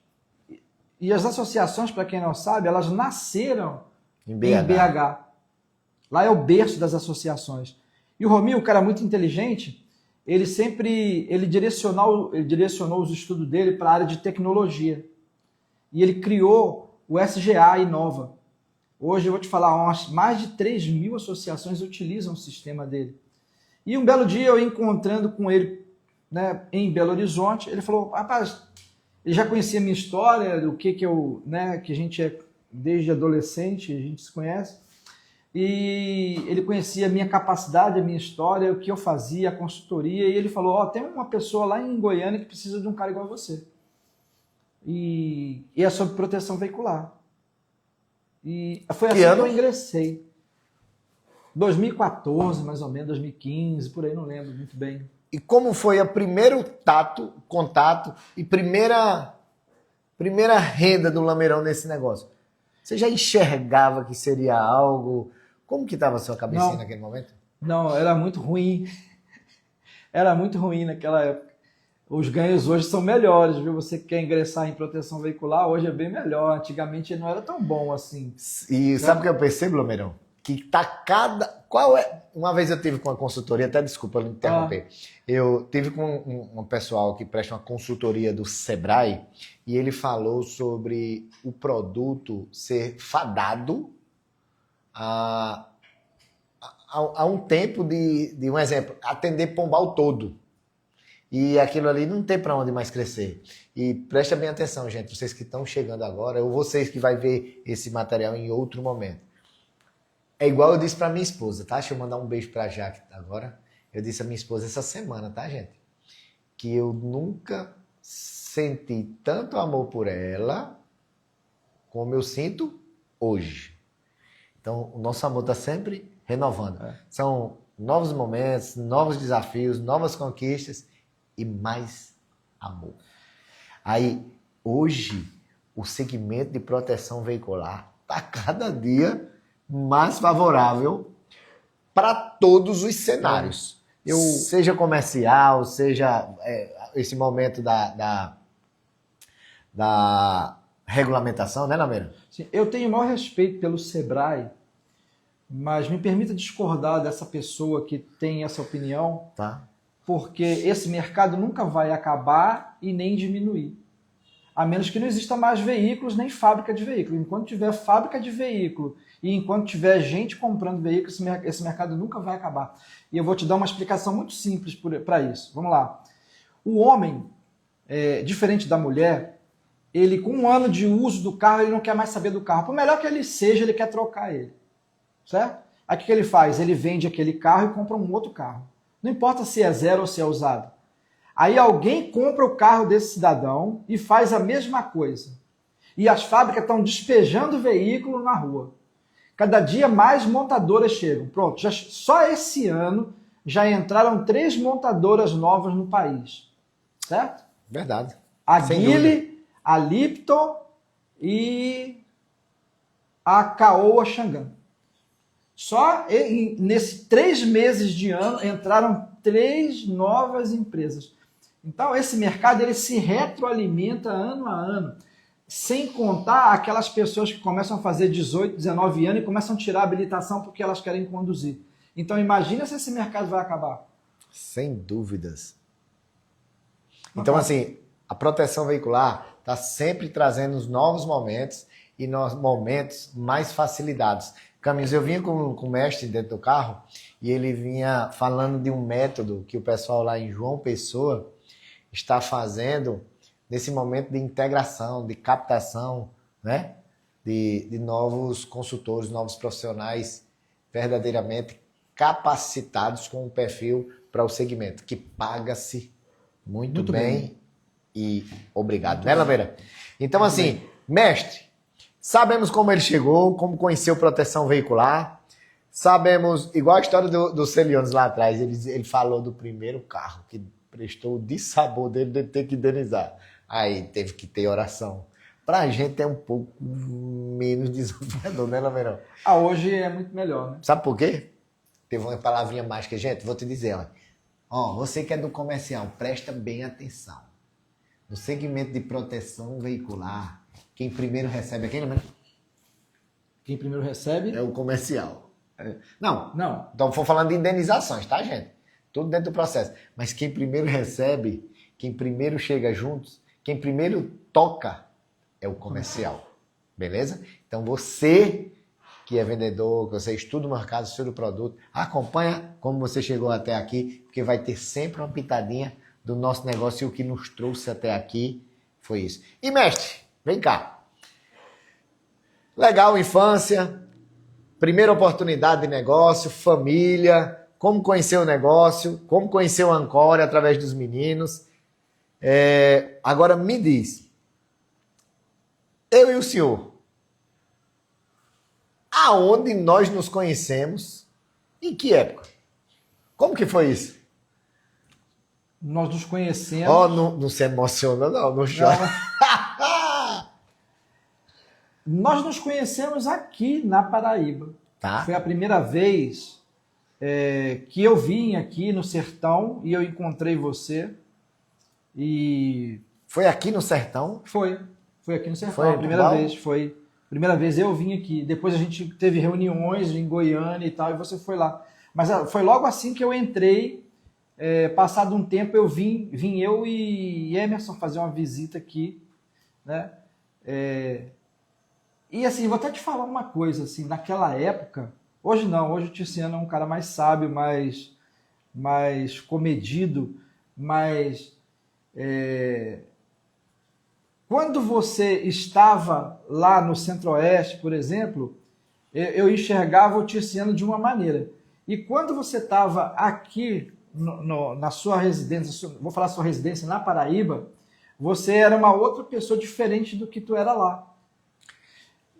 E as associações, para quem não sabe, elas nasceram em BH. Lá é o berço das associações. E o Romi, um cara muito inteligente, ele direcionou os estudos dele para a área de tecnologia. E ele criou o SGA Inova. Hoje eu vou te falar, mais de 3.000 associações utilizam o sistema dele. E um belo dia eu encontrando com ele, né, em Belo Horizonte, ele falou, rapaz, ele já conhecia a minha história, do que a gente é desde adolescente, a gente se conhece, e ele conhecia a minha capacidade, a minha história, o que eu fazia, a consultoria, e ele falou, tem uma pessoa lá em Goiânia que precisa de um cara igual a você. E é sobre proteção veicular. E foi assim que eu ingressei. 2014, mais ou menos, 2015, por aí, não lembro muito bem. E como foi o primeiro contato e primeira renda do Lameirão nesse negócio? Você já enxergava que seria algo... Como que estava a sua cabecinha naquele momento? Não, era muito ruim. Era muito ruim naquela época. Os ganhos hoje são melhores, viu? Você quer ingressar em proteção veicular, hoje é bem melhor. Antigamente não era tão bom assim. E sabe o que eu percebo, Lameirão? Que tá Uma vez eu tive com uma consultoria, até desculpa eu interromper. Eu tive com um pessoal que presta uma consultoria do Sebrae e ele falou sobre o produto ser fadado a um tempo de um exemplo, atender Pombal todo. E aquilo ali não tem para onde mais crescer. E presta bem atenção, gente, vocês que estão chegando agora, ou vocês que vai ver esse material em outro momento. É igual eu disse pra minha esposa, tá? Deixa eu mandar um beijo pra Jaque agora. Eu disse a minha esposa essa semana, tá, gente? Que eu nunca senti tanto amor por ela como eu sinto hoje. Então, o nosso amor tá sempre renovando. São novos momentos, novos desafios, novas conquistas e mais amor. Aí, hoje o segmento de proteção veicular está cada dia mais favorável para todos os cenários. Seja comercial, seja esse momento da regulamentação, né, Lameira? Sim, eu tenho o maior respeito pelo Sebrae, mas me permita discordar dessa pessoa que tem essa opinião, Tá. porque esse mercado nunca vai acabar e nem diminuir. A menos que não exista mais veículos nem fábrica de veículo. Enquanto tiver fábrica de veículo e enquanto tiver gente comprando veículos, esse mercado nunca vai acabar. E eu vou te dar uma explicação muito simples para isso. Vamos lá. O homem, diferente da mulher, ele com 1 ano de uso do carro, ele não quer mais saber do carro. Por melhor que ele seja, ele quer trocar ele. Certo? Aí o que ele faz? Ele vende aquele carro e compra um outro carro. Não importa se é zero ou se é usado. Aí alguém compra o carro desse cidadão e faz a mesma coisa. E as fábricas estão despejando veículo na rua. Cada dia mais montadoras chegam. Pronto, só esse ano já entraram 3 montadoras novas no país. Certo? Verdade. A Geely, a Lipton e a Caoa Xangan. Só nesses 3 meses de ano entraram 3 novas empresas. Então esse mercado ele se retroalimenta ano a ano, sem contar aquelas pessoas que começam a fazer 18, 19 anos e começam a tirar a habilitação porque elas querem conduzir. Então imagina se esse mercado vai acabar. Sem dúvidas. Então assim, a proteção veicular está sempre trazendo os novos momentos e nos momentos mais facilitados. Caminhos, eu vinha com o mestre dentro do carro e ele vinha falando de um método que o pessoal lá em João Pessoa está fazendo nesse momento de integração, de captação, né? de novos consultores, novos profissionais verdadeiramente capacitados com um perfil para o segmento, que paga-se muito bem e obrigado. Muito, né, Lameira? Então, muito assim, bem. Mestre, sabemos como ele chegou, como conheceu proteção veicular, sabemos, igual a história do Celiones lá atrás, ele falou do primeiro carro, que prestou o dissabor dele de ter que indenizar. Aí teve que ter oração. Pra gente é um pouco menos desafiador, né, Lameirão? Hoje é muito melhor, né? Sabe por quê? Teve uma palavrinha mágica, gente, vou te dizer, ó, você que é do comercial, presta bem atenção. No segmento de proteção veicular, quem primeiro recebe aqui, Lameirão? Quem primeiro recebe? É o comercial. Não. Então, vou falando de indenizações, tá, gente? Tudo dentro do processo. Mas quem primeiro recebe, quem primeiro chega juntos, quem primeiro toca é o comercial. Beleza? Então você que é vendedor, que você estuda o mercado, estuda o produto, acompanha como você chegou até aqui, porque vai ter sempre uma pitadinha do nosso negócio e o que nos trouxe até aqui foi isso. E mestre, vem cá. Legal, infância, primeira oportunidade de negócio, família, como conhecer o negócio, como conhecer o Ancore através dos meninos. Agora me diz, eu e o senhor, aonde nós nos conhecemos, em que época? Como que foi isso? Nós nos conhecemos... Não se emociona não chora. Nós nos conhecemos aqui na Paraíba. Tá. Foi a primeira vez que eu vim aqui no sertão e eu encontrei você. E... Foi aqui no sertão? Foi aqui no sertão. A primeira vez, foi. Primeira vez eu vim aqui. Depois a gente teve reuniões em Goiânia e tal, e você foi lá. Mas foi logo assim que eu entrei. Passado um tempo eu vim eu e Emerson fazer uma visita aqui, né? E assim, vou até te falar uma coisa, assim, naquela época, hoje não, hoje o Tiziano é um cara mais sábio, mais comedido, mas quando você estava lá no Centro-Oeste, por exemplo, eu enxergava o Tiziano de uma maneira. E quando você estava aqui na sua residência, vou falar sua residência na Paraíba, você era uma outra pessoa diferente do que tu era lá.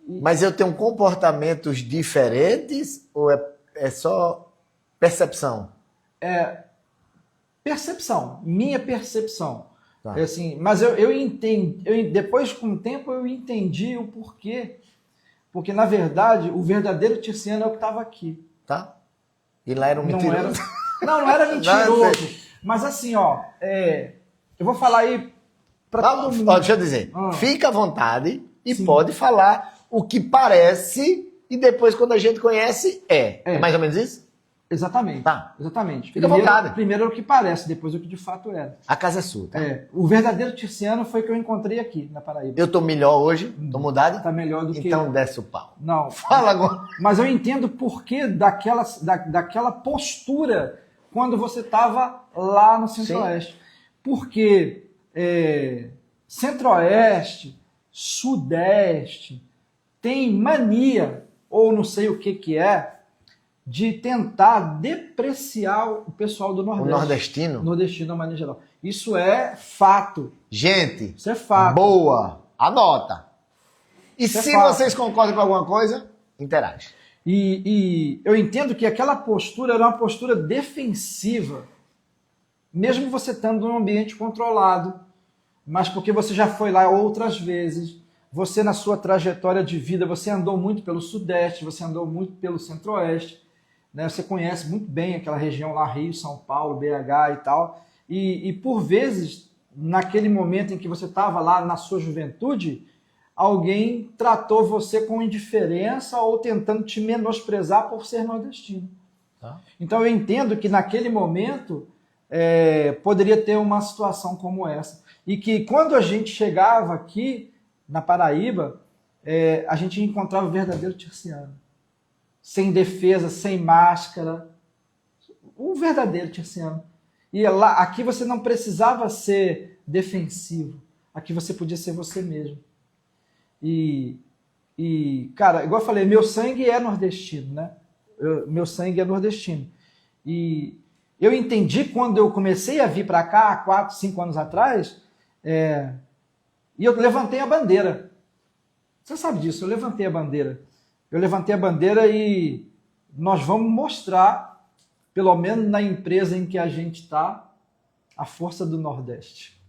Mas eu tenho comportamentos diferentes ou é só percepção? Percepção, minha percepção. Tá. Assim, mas eu entendi, depois com o tempo eu entendi o porquê. Porque, na verdade, o verdadeiro Tirciano é o que estava aqui. Tá? E lá era um mentiroso. Não era mentiroso. Mas assim, ó, eu vou falar aí para todo mundo. Ó, deixa eu dizer, fica à vontade e pode falar o que parece e depois quando a gente conhece é mais ou menos isso? Exatamente. Tá. Exatamente. Fica à vontade. Primeiro é o que parece, depois o que de fato era. A casa é sua, tá? O verdadeiro Tirciano foi o que eu encontrei aqui na Paraíba. Eu tô melhor hoje, tô mudado? Tá melhor do que... Então desce o pau. Não. Fala agora. Mas eu entendo o porquê daquela postura quando você estava lá no Centro-Oeste. Porque Centro-Oeste, Sudeste, tem mania, ou não sei o que é, de tentar depreciar o pessoal do Nordeste. O nordestino? Nordestino, de maneira geral. Isso é fato. Gente, Isso é fato. boa, anota. E Isso é se fato. vocês concordam com alguma coisa, interage. E eu entendo que aquela postura era uma postura defensiva, mesmo você estando num ambiente controlado, mas porque você já foi lá outras vezes, você na sua trajetória de vida, você andou muito pelo Sudeste, você andou muito pelo Centro-Oeste, né? Você conhece muito bem aquela região lá, Rio, São Paulo, BH e tal, e por vezes, naquele momento em que você estava lá na sua juventude, alguém tratou você com indiferença ou tentando te menosprezar por ser nordestino. Tá. Então eu entendo que naquele momento poderia ter uma situação como essa. E que quando a gente chegava aqui na Paraíba, a gente encontrava o verdadeiro Tirciano. Sem defesa, sem máscara. O verdadeiro Tirciano. E lá, aqui você não precisava ser defensivo. Aqui você podia ser você mesmo. E cara, igual eu falei, meu sangue é nordestino, né? Meu sangue é nordestino. E eu entendi quando eu comecei a vir para cá, há 4, 5 anos atrás, e eu levantei a bandeira. Você sabe disso, eu levantei a bandeira. Eu levantei a bandeira e nós vamos mostrar, pelo menos na empresa em que a gente está, a força do Nordeste.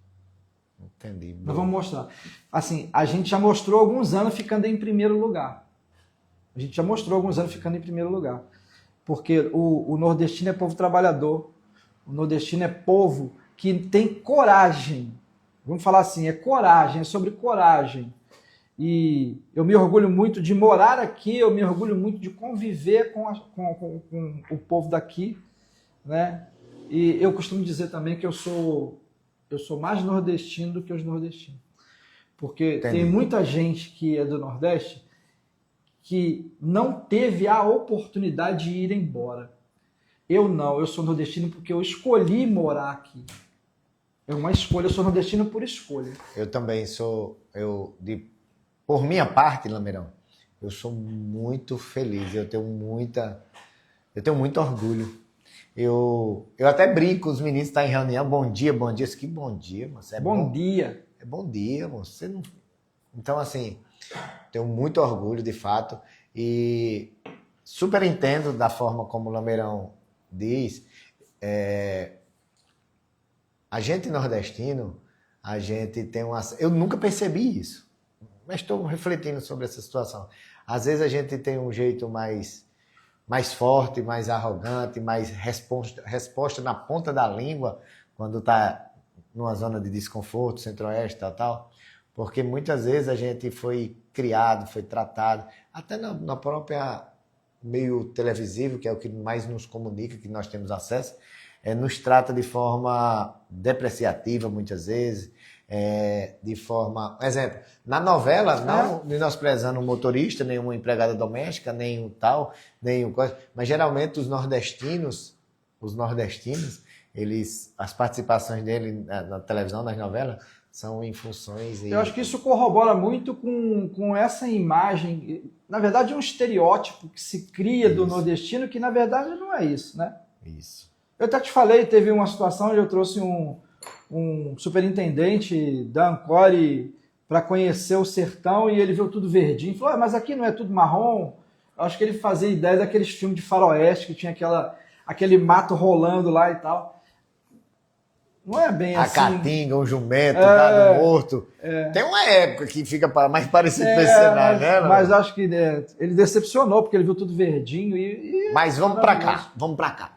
Entendi. Nós vamos mostrar. Assim, a gente já mostrou alguns anos ficando em primeiro lugar. A gente já mostrou alguns anos ficando em primeiro lugar. Porque o nordestino é povo trabalhador. O nordestino é povo que tem coragem. Vamos falar assim, é coragem, é sobre coragem. E eu me orgulho muito de morar aqui, eu me orgulho muito de conviver com o povo daqui, né? E eu costumo dizer também que eu sou mais nordestino do que os nordestinos. Porque Entendi. tem muita gente que é do Nordeste que não teve a oportunidade de ir embora. Eu não, eu sou nordestino porque eu escolhi morar aqui. É uma escolha, eu sou nordestino por escolha. Eu também sou, por minha parte, Lameirão, eu sou muito feliz, eu tenho muito orgulho. Eu até brinco com os meninos que estão em reunião, bom dia, que bom dia, moço. Bom dia. É bom dia, moço. Você não... Então, assim, tenho muito orgulho, de fato, e super entendo da forma como o Lameirão diz. A gente nordestino, a gente tem uma... Eu nunca percebi isso, mas estou refletindo sobre essa situação. Às vezes a gente tem um jeito mais forte, mais arrogante, mais resposta na ponta da língua quando está numa zona de desconforto, centro-oeste, tal, porque muitas vezes a gente foi criado, foi tratado, até na própria meio televisivo, que é o que mais nos comunica, que nós temos acesso, nos trata de forma depreciativa muitas vezes, de forma... Exemplo, na novela, não menosprezando um motorista, nenhuma empregada doméstica, nenhum tal, nenhum coisa, mas geralmente os nordestinos, as participações dele na televisão, nas novelas, são em funções... Eu acho que isso corrobora muito com essa imagem, na verdade um estereótipo que se cria do nordestino, que na verdade não é isso, né? Isso. Eu até te falei, teve uma situação onde eu trouxe um superintendente da Ancore para conhecer o sertão e ele viu tudo verdinho. Falou, mas aqui não é tudo marrom? Eu acho que ele fazia ideia daqueles filmes de faroeste que tinha aquele mato rolando lá e tal. Não é bem A assim. caatinga, um jumento, gado morto. Tem uma época que fica mais parecido com esse cenário, né? Mas acho que ele decepcionou, porque ele viu tudo verdinho Mas vamos pra cá, vamos pra cá.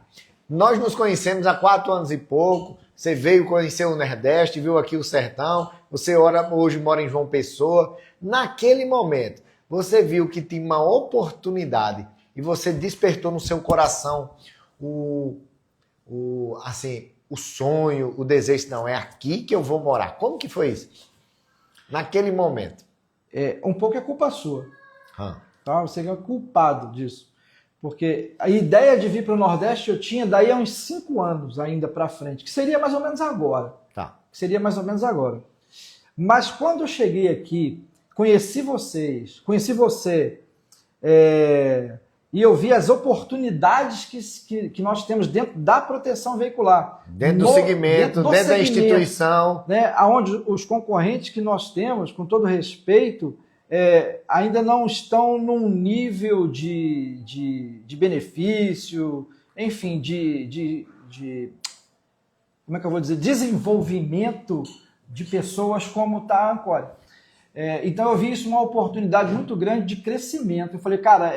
Nós nos conhecemos há 4 anos e pouco. Você veio conhecer o Nordeste, viu aqui o Sertão. Você hoje mora em João Pessoa. Naquele momento, você viu que tinha uma oportunidade e você despertou no seu coração assim, o sonho, o desejo. Não, é aqui que eu vou morar. Como que foi isso? Naquele momento. Um pouco é culpa sua. Tá? Você é culpado disso. Porque a ideia de vir para o Nordeste eu tinha daí a uns 5 anos ainda para frente, que seria mais ou menos agora. Tá. Seria mais ou menos agora. Mas quando eu cheguei aqui, conheci você, e eu vi as oportunidades que nós temos dentro da proteção veicular. Dentro do segmento, dentro da instituição. Né, onde os concorrentes que nós temos, com todo respeito, ainda não estão num nível de benefício, enfim, como é que eu vou dizer, desenvolvimento de pessoas como está a Ancora. Então eu vi isso uma oportunidade muito grande de crescimento. Eu falei, cara,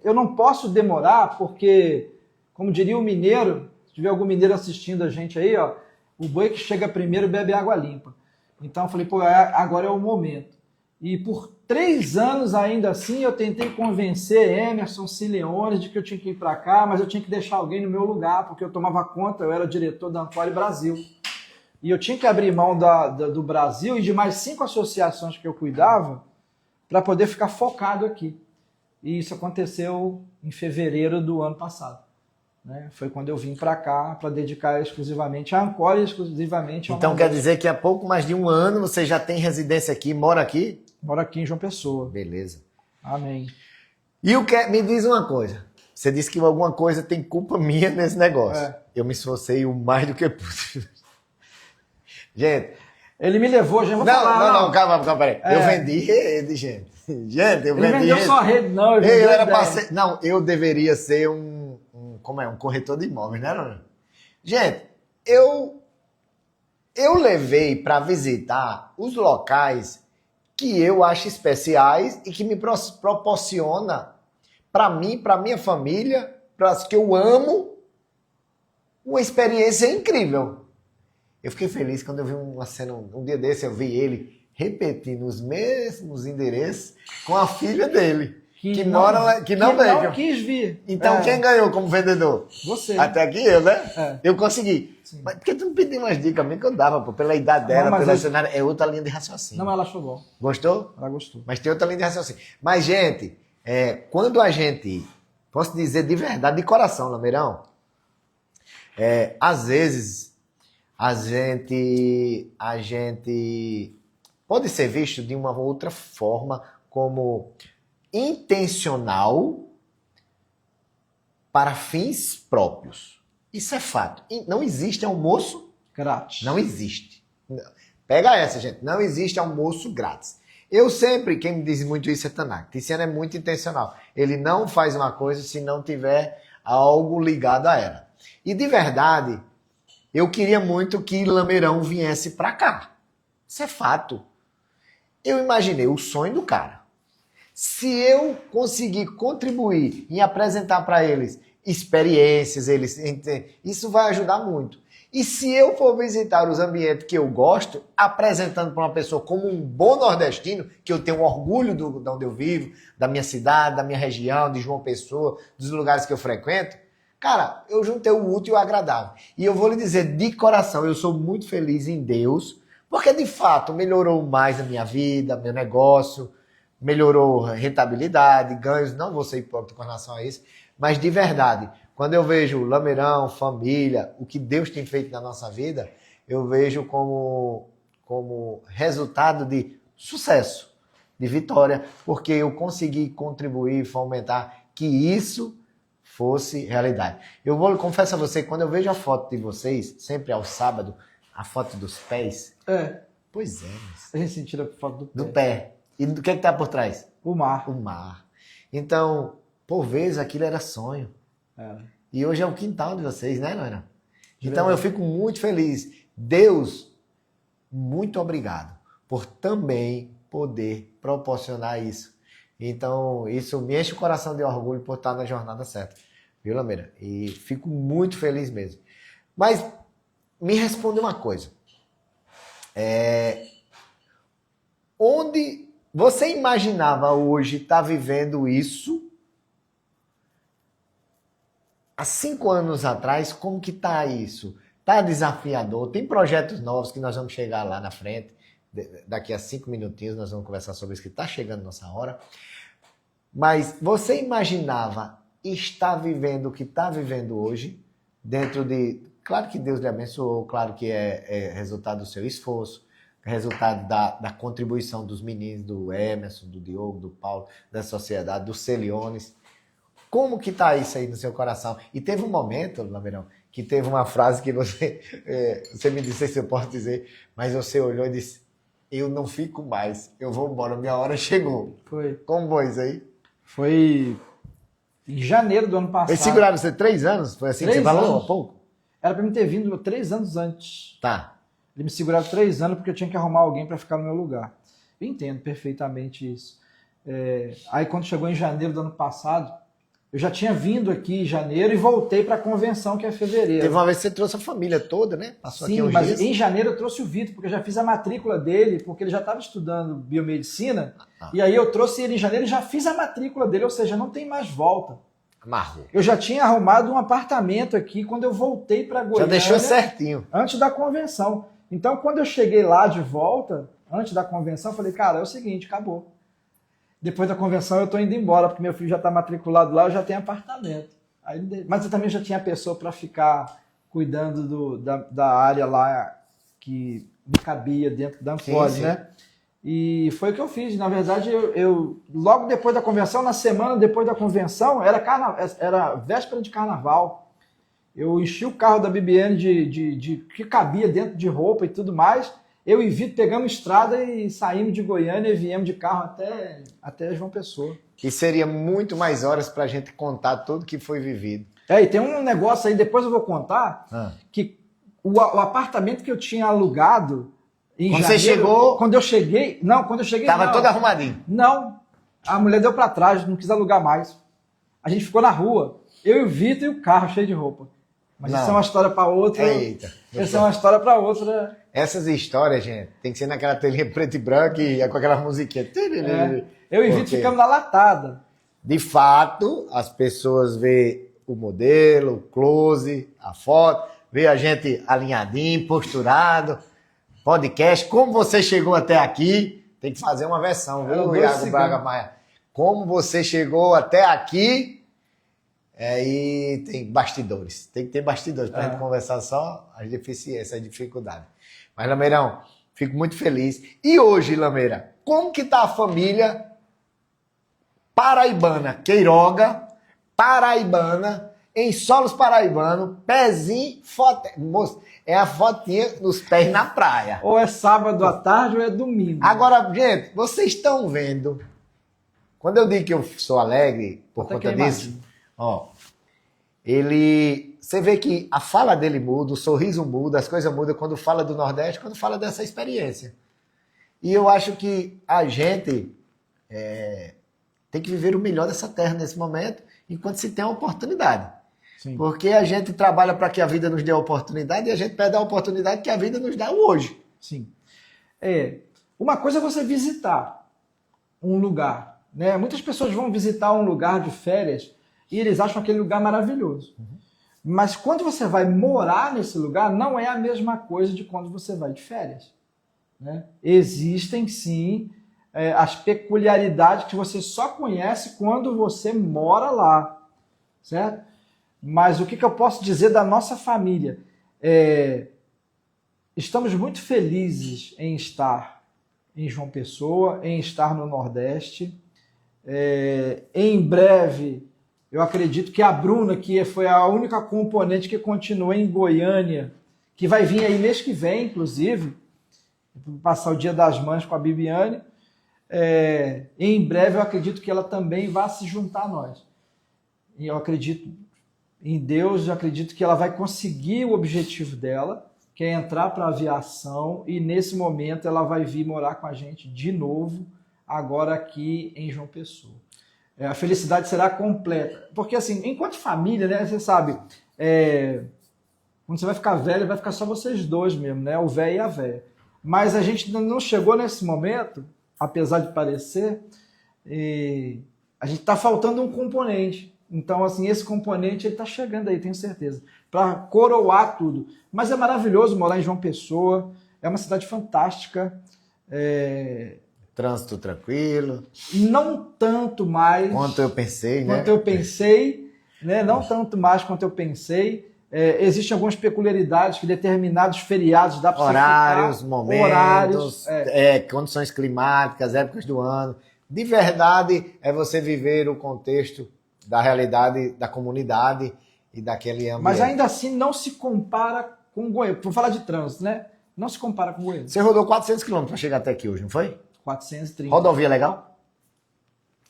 eu não posso demorar porque, como diria o mineiro, se tiver algum mineiro assistindo a gente aí, ó, o boi que chega primeiro bebe água limpa. Então eu falei, pô, agora é o momento. E por 3 anos ainda assim eu tentei convencer Emerson Sileone de que eu tinha que ir para cá, mas eu tinha que deixar alguém no meu lugar, porque eu tomava conta, eu era diretor da Ancora Brasil. E eu tinha que abrir mão do Brasil e de mais 5 associações que eu cuidava para poder ficar focado aqui. E isso aconteceu em fevereiro do ano passado. Né? Foi quando eu vim para cá para dedicar exclusivamente à Ancora e exclusivamente ao Então quer dizer que há pouco mais de 1 ano você já tem residência aqui, mora aqui? Moro aqui em João Pessoa. Beleza. Amém. E me diz uma coisa. Você disse que alguma coisa tem culpa minha nesse negócio. Eu me esforcei o mais do que possível. Gente... Ele me levou, já vou falar. Não, calma, peraí. Eu vendi rede, gente. Gente, eu vendi rede. Ele vendeu só rede, não. Não, eu deveria ser um corretor de imóveis, né, Ana? Gente, eu levei para visitar os locais que eu acho especiais e que me proporciona, para mim, para minha família, para as que eu amo, uma experiência incrível. Eu fiquei feliz quando eu vi uma cena, um dia desse, eu vi ele repetindo os mesmos endereços com a filha dele, que não quis vir. Então quem ganhou como vendedor? Você. Até aqui eu, né? Eu consegui. Sim. Mas por que tu não pediu umas dicas a mim que eu dava, pô? Pela idade dela, pelo cenário, é outra linha de raciocínio. Não, ela achou bom. Gostou? Ela gostou. Mas tem outra linha de raciocínio. Mas, gente, quando a gente, posso dizer de verdade, de coração, Lameirão, às vezes a gente pode ser visto de uma outra forma como intencional para fins próprios. Isso é fato. Não existe almoço grátis. Não existe. Pega essa, gente. Não existe almoço grátis. Eu sempre, quem me diz muito isso é Tanaka. Tiziano é muito intencional. Ele não faz uma coisa se não tiver algo ligado a ela. E de verdade, eu queria muito que Lameirão viesse para cá. Isso é fato. Eu imaginei o sonho do cara. Se eu conseguir contribuir em apresentar para eles experiências, isso vai ajudar muito. E se eu for visitar os ambientes que eu gosto, apresentando para uma pessoa como um bom nordestino, que eu tenho orgulho de onde eu vivo, da minha cidade, da minha região, de João Pessoa, dos lugares que eu frequento, cara, eu juntei o útil e o agradável. E eu vou lhe dizer de coração, eu sou muito feliz em Deus, porque de fato melhorou mais a minha vida, meu negócio, melhorou a rentabilidade, ganhos, não vou ser hipócrita com relação a isso, mas de verdade, quando eu vejo Lameirão, família, o que Deus tem feito na nossa vida, eu vejo como resultado de sucesso, de vitória, porque eu consegui contribuir, fomentar que isso fosse realidade. Confesso a você, quando eu vejo a foto de vocês, sempre ao sábado, a foto dos pés. Pois é. A gente tira a foto do pé. E do que está por trás? O mar. O mar. Então, por vezes, aquilo era sonho. E hoje é o quintal de vocês, né, Noina? Então, eu fico muito feliz Deus, muito obrigado por também poder proporcionar isso. Então, isso me enche o coração de orgulho por estar na jornada certa. Viu, Lameira? E fico muito feliz mesmo. Mas me responde uma coisa. Onde você imaginava hoje estar vivendo isso? Há 5 anos atrás, como que está isso? Está desafiador? Tem projetos novos que nós vamos chegar lá na frente. Daqui a 5 minutinhos nós vamos conversar sobre isso, que está chegando nossa hora. Mas você imaginava estar vivendo o que está vivendo hoje? Dentro de... Claro que Deus lhe abençoou, claro que é resultado do seu esforço, resultado da contribuição dos meninos, do Emerson, do Diogo, do Paulo, da sociedade, dos Celiones. Como que tá isso aí no seu coração? E teve um momento, Lameirão, que teve uma frase que você me disse se eu posso dizer, mas você olhou e disse, eu não fico mais, eu vou embora, minha hora chegou. Foi. Como foi isso aí? Foi em janeiro do ano passado. Eles seguraram você 3 anos? Foi assim que você falou há pouco? Era para mim ter vindo 3 anos antes. Tá. Eles me seguraram 3 anos porque eu tinha que arrumar alguém para ficar no meu lugar. Eu entendo perfeitamente isso. Aí quando chegou em janeiro do ano passado, eu já tinha vindo aqui em janeiro e voltei para a convenção, que é fevereiro. Teve uma vez que você trouxe a família toda, né? Passou Sim, aqui uns mas dias. em janeiro eu trouxe o Vitor, porque eu já fiz a matrícula dele, porque ele já estava estudando biomedicina, e aí eu trouxe ele em janeiro e já fiz a matrícula dele, ou seja, não tem mais volta. Amarrou. Eu já tinha arrumado um apartamento aqui quando eu voltei para Goiânia. Já deixou certinho. Antes da convenção. Então, quando eu cheguei lá de volta, antes da convenção, eu falei, cara, é o seguinte, acabou. Depois da convenção eu tô indo embora, porque meu filho já está matriculado lá, eu já tenho apartamento. Mas eu também já tinha pessoa para ficar cuidando da área lá que me cabia dentro da Ampoli, né? E foi o que eu fiz. Na verdade, eu logo depois da convenção, na semana depois da convenção, era véspera de carnaval. Eu enchi o carro da Bibiane de que cabia dentro de roupa e tudo mais. Eu e Vitor pegamos estrada e saímos de Goiânia e viemos de carro até João Pessoa. E seria muito mais horas para a gente contar tudo que foi vivido. E tem um negócio aí, depois eu vou contar, que o apartamento que eu tinha alugado em quando janeiro, você chegou... Quando eu cheguei... Tava todo arrumadinho. Não, a mulher deu para trás, não quis alugar mais. A gente ficou na rua, eu e o Vitor e o carro cheio de roupa. Mas isso é uma história para outra. Eita. Essa é uma história para outra. Essas histórias, gente, tem que ser naquela telinha preto e branco e com aquela musiquinha. Eu e Vitor ficamos na latada. De fato, as pessoas vê o modelo, o close, a foto, vê a gente alinhadinho, posturado, podcast. Como você chegou até aqui? Tem que fazer uma versão, viu, Iago Braga Maia? Como você chegou até aqui? E tem bastidores. Tem que ter bastidores para a gente conversar só as deficiências, as dificuldades. Mas, Lameirão, fico muito feliz. E hoje, Lameira, como que tá a família paraibana, Queiroga, paraibana, em solos paraibano, pezinho, foto. Moço, é a fotinha nos pés na praia. Ou é sábado à tarde ou é domingo. Agora, gente, vocês estão vendo. Quando eu digo que eu sou alegre por conta disso, ó, você vê que a fala dele muda, o sorriso muda, as coisas mudam quando fala do Nordeste, quando fala dessa experiência. E eu acho que a gente tem que viver o melhor dessa terra nesse momento, enquanto se tem a oportunidade. Sim. Porque a gente trabalha para que a vida nos dê a oportunidade e a gente perde a oportunidade que a vida nos dá hoje. Sim. Uma coisa é você visitar um lugar, né? Muitas pessoas vão visitar um lugar de férias e eles acham aquele lugar maravilhoso. Uhum. Mas quando você vai morar nesse lugar, não é a mesma coisa de quando você vai de férias. Né? Existem, sim, as peculiaridades que você só conhece quando você mora lá. Certo? Mas o que eu posso dizer da nossa família? Estamos muito felizes em estar em João Pessoa, em estar no Nordeste. Em breve... Eu acredito que a Bruna, que foi a única componente que continua em Goiânia, que vai vir aí mês que vem, inclusive, passar o Dia das Mães com a Bibiane, em breve eu acredito que ela também vai se juntar a nós. E eu acredito em Deus, eu acredito que ela vai conseguir o objetivo dela, quer entrar para a aviação e nesse momento ela vai vir morar com a gente de novo, agora aqui em João Pessoa. A felicidade será completa. Porque assim, enquanto família, né, você sabe, quando você vai ficar velho, vai ficar só vocês dois mesmo, né? O velho e a véia. Mas a gente não chegou nesse momento, apesar de parecer, a gente está faltando um componente. Então, assim, esse componente ele está chegando aí, tenho certeza, para coroar tudo. Mas é maravilhoso morar em João Pessoa, é uma cidade fantástica. Trânsito tranquilo. Não tanto mais... Quanto eu pensei, né? Quanto eu pensei, né? Não tanto mais quanto eu pensei. Existem algumas peculiaridades que determinados feriados dá para horários, você momentos, condições climáticas, épocas do ano. De verdade, é você viver o contexto da realidade da comunidade e daquele ambiente. Mas ainda assim não se compara com Goiânia. Vou falar de trânsito, né? Não se compara com Goiânia. Você rodou 400 quilômetros para chegar até aqui hoje, não foi? 430. Rodovia legal?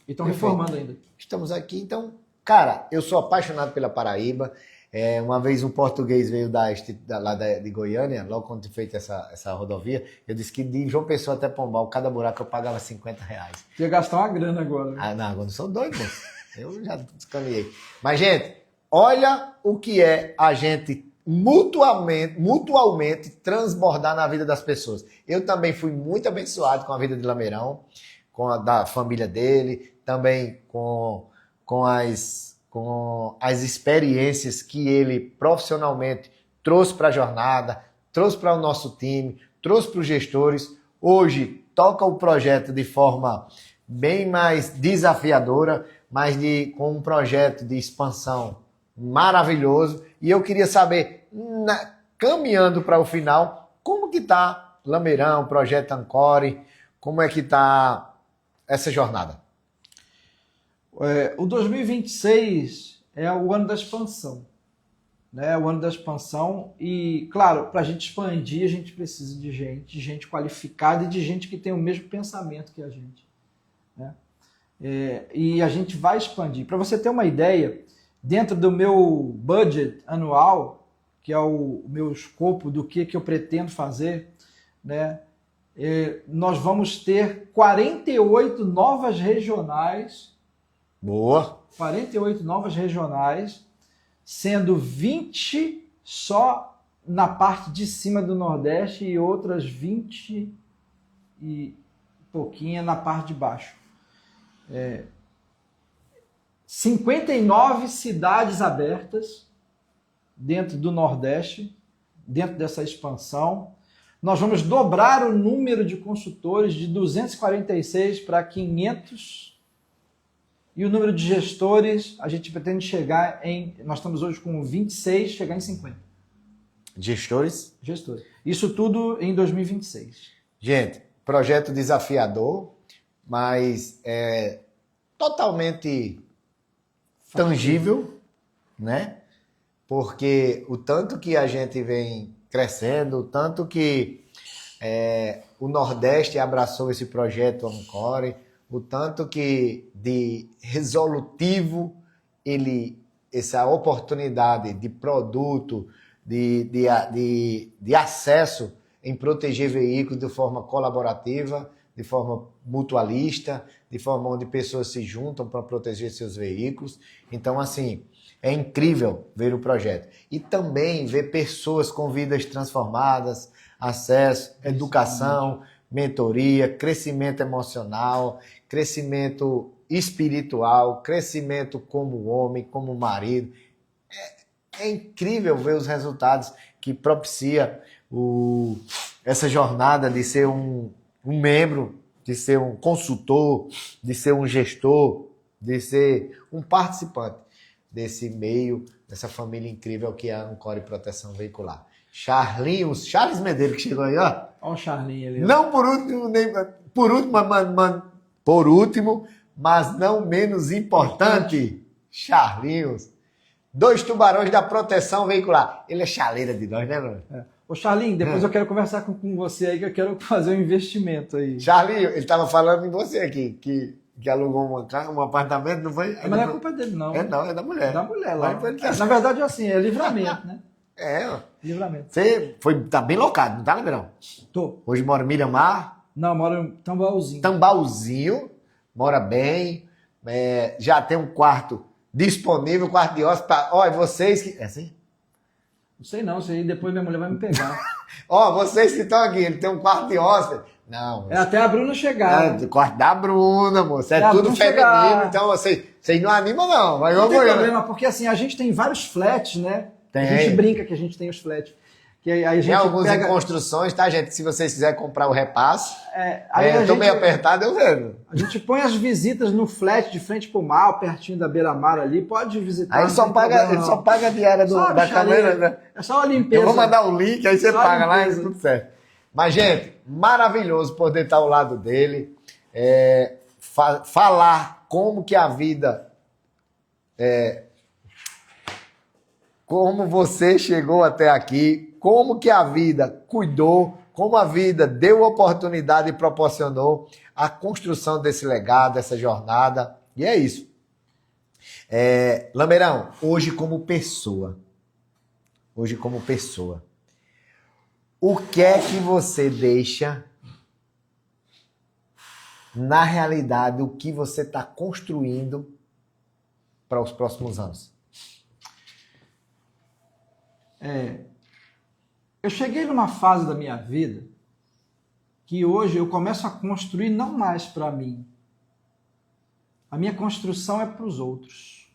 E estão reformando ainda. Estamos aqui, então... Cara, eu sou apaixonado pela Paraíba. Uma vez um português veio lá de Goiânia, logo quando feito essa rodovia, eu disse que de João Pessoa até Pombal, cada buraco eu pagava R$50. Ia gastar uma grana agora. Né? Não, agora não sou doido, moço. Eu já descaminhei. Mas, gente, olha o que é a gente mutualmente transbordar na vida das pessoas. Eu também fui muito abençoado com a vida de Lameirão, com a da família dele, também com as experiências que ele profissionalmente trouxe para a jornada, trouxe para o nosso time, trouxe para os gestores. Hoje toca o projeto de forma bem mais desafiadora, mas com um projeto de expansão maravilhoso. E eu queria saber, caminhando para o final, como que está Lameirão, Projeto Ancore, como é que está essa jornada? O 2026 é o ano da expansão, né? O ano da expansão e, claro, para a gente expandir, a gente precisa de gente qualificada e de gente que tem o mesmo pensamento que a gente, né? E a gente vai expandir. Para você ter uma ideia, dentro do meu budget anual, que é o meu escopo do que eu pretendo fazer, né? Nós vamos ter 48 novas regionais. Boa! 48 novas regionais, sendo 20 só na parte de cima do Nordeste e outras 20 e pouquinha na parte de baixo. 59 cidades abertas dentro do Nordeste, dentro dessa expansão. Nós vamos dobrar o número de consultores de 246 para 500. E o número de gestores, a gente pretende chegar nós estamos hoje com 26, chegar em 50. Gestores? Gestores. Isso tudo em 2026. Gente, projeto desafiador, mas totalmente tangível, né? Porque o tanto que a gente vem crescendo, o tanto que o Nordeste abraçou esse projeto Ancore, o tanto que de resolutivo essa oportunidade de produto, de acesso em proteger veículos de forma colaborativa, de forma mutualista, de forma onde pessoas se juntam para proteger seus veículos. Então, assim, é incrível ver o projeto. E também ver pessoas com vidas transformadas, acesso, educação, mentoria, crescimento emocional, crescimento espiritual, crescimento como homem, como marido. É incrível ver os resultados que propicia essa jornada de ser um membro, de ser um consultor, de ser um gestor, de ser um participante desse meio, dessa família incrível que é a Ancore Proteção Veicular. Charles Medeiros, que chegou aí, ó. Olha o Charlinho ali. Não por último, mas não menos importante, Charlinhos. 2 tubarões da proteção veicular. Ele é chaleira de nós, né, mano? Ô, Charlinho, depois eu quero conversar com você aí, que eu quero fazer um investimento aí. Charlinho, ele estava falando em você aqui, que alugou um apartamento, não foi? Mas não é culpa dele, não. É da mulher. É da mulher lá. Mas, Na verdade, assim, é livramento, né? É, Livramento. você tá bem locado, não tá, Lameirão? Tô. Hoje mora em Miramar, Não, moro em Tambaúzinho. Tambaúzinho, mora bem, já tem um quarto disponível, quarto de hóspede. Olha, vocês que... É assim? Não sei não, isso aí depois minha mulher vai me pegar. Ó, vocês que estão aqui, ele tem um quarto de hóspede. Não, É até a Bruna chegar. o quarto da Bruna, moço. É É a tudo Bruna feminino, chegar. então vocês não animam, não. Mas Não vamos tem ver. problema, porque assim, a gente tem vários flats, né? Tem. A gente brinca que a gente tem os flats. Que aí a gente Tem alguns pega... em construções, tá, gente? Se vocês quiserem comprar o repasse, aí a eu tô gente... meio apertado, eu vendo. A gente põe as visitas no flat de frente pro mar, pertinho da beira-mar ali, pode visitar. Aí ele só paga a diária Só a da bicharia, câmera, né? É só a limpeza. Eu vou mandar o link, aí você Só a paga lá e limpeza. tudo certo. Mas, gente, maravilhoso poder estar ao lado dele. Falar como que a vida... como você chegou até aqui, como que a vida cuidou, como a vida deu oportunidade e proporcionou a construção desse legado, dessa jornada. E é isso. Lameirão, hoje como pessoa, o que é que você deixa na realidade, o que você está construindo para os próximos anos? Eu cheguei numa fase da minha vida que hoje eu começo a construir não mais para mim. A minha construção é para os outros.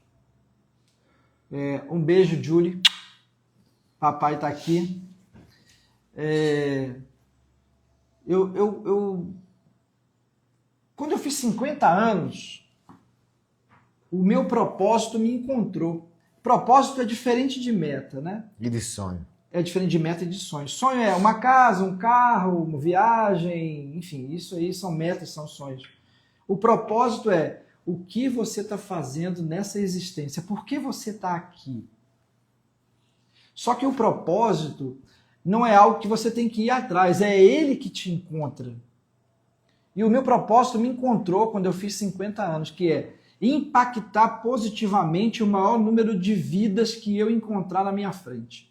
Um beijo, Julie. Papai está aqui. Quando eu fiz 50 anos, o meu propósito me encontrou. Propósito é diferente de meta, né? E de sonho. É diferente de meta e de sonho. Sonho é uma casa, um carro, uma viagem, enfim, isso aí são metas, são sonhos. O propósito é o que você está fazendo nessa existência, por que você está aqui. Só que o propósito não é algo que você tem que ir atrás, é ele que te encontra. E o meu propósito me encontrou quando eu fiz 50 anos, que é impactar positivamente o maior número de vidas que eu encontrar na minha frente.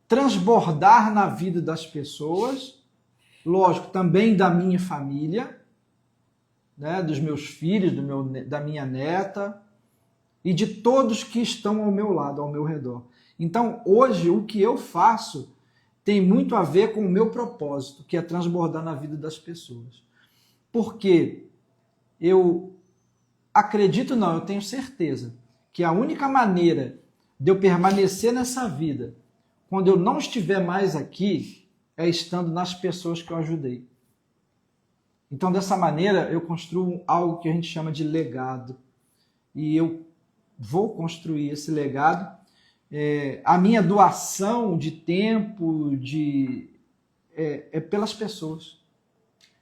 Transbordar na vida das pessoas, lógico, também da minha família, né, dos meus filhos, da minha neta e de todos que estão ao meu lado, ao meu redor. Então, hoje, o que eu faço tem muito a ver com o meu propósito, que é transbordar na vida das pessoas. Porque eu acredito, não, eu tenho certeza que a única maneira de eu permanecer nessa vida, quando eu não estiver mais aqui, é estando nas pessoas que eu ajudei. Então, dessa maneira, eu construo algo que a gente chama de legado. E eu vou construir esse legado. A minha doação de tempo é pelas pessoas.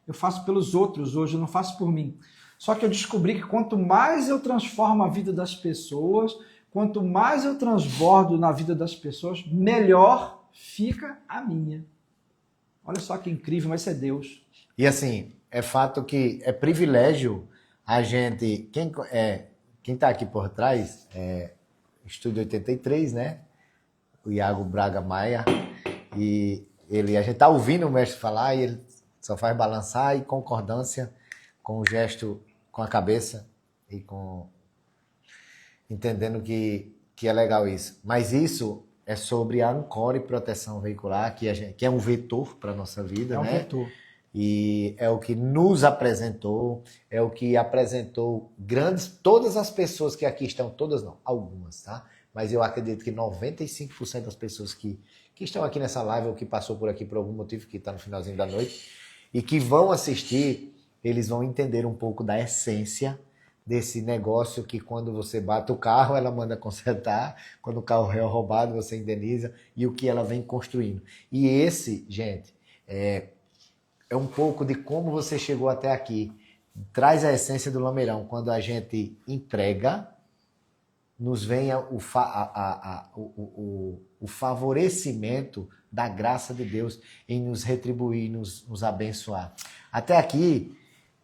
Eu faço pelos outros hoje, eu não faço por mim. Só que eu descobri que quanto mais eu transformo a vida das pessoas, quanto mais eu transbordo na vida das pessoas, melhor fica a minha. Olha só que incrível, mas isso é Deus. E assim, é fato que é privilégio a gente... Quem está aqui por trás é Estúdio 83, né? O Iago Braga Maia. E a gente está ouvindo o mestre falar e ele só faz balançar e concordância com o gesto, com a cabeça e entendendo que é legal isso. Mas isso é sobre a Ancore Proteção Veicular, que é um vetor para a nossa vida, né? É um vetor. E é o que nos apresentou, é o que apresentou todas as pessoas que aqui estão, todas não, algumas, tá? Mas eu acredito que 95% das pessoas que estão aqui nessa live ou que passou por aqui por algum motivo, que está no finalzinho da noite, e que vão assistir, eles vão entender um pouco da essência desse negócio que quando você bate o carro, ela manda consertar, quando o carro é roubado, você indeniza, e o que ela vem construindo. E esse, gente, é um pouco de como você chegou até aqui. Traz a essência do Lameirão. Quando a gente entrega, nos vem o favorecimento da graça de Deus em nos retribuir, nos abençoar. Até aqui,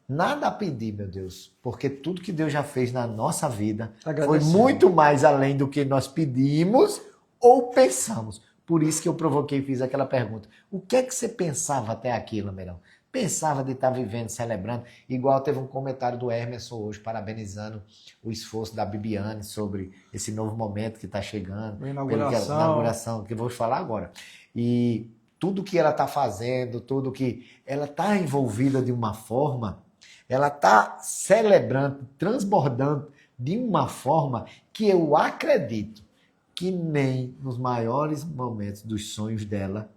nada a pedir, meu Deus, porque tudo que Deus já fez na nossa vida foi muito mais além do que nós pedimos ou pensamos. Por isso que eu provoquei e fiz aquela pergunta. O que é que você pensava até aqui, Lameirão? Pensava de estar vivendo, celebrando, igual teve um comentário do Emerson hoje, parabenizando o esforço da Bibiane sobre esse novo momento que está chegando. A inauguração. Inauguração, que eu vou falar agora. E tudo que ela está fazendo, tudo que ela está envolvida de uma forma, ela está celebrando, transbordando de uma forma que eu acredito que nem nos maiores momentos dos sonhos dela,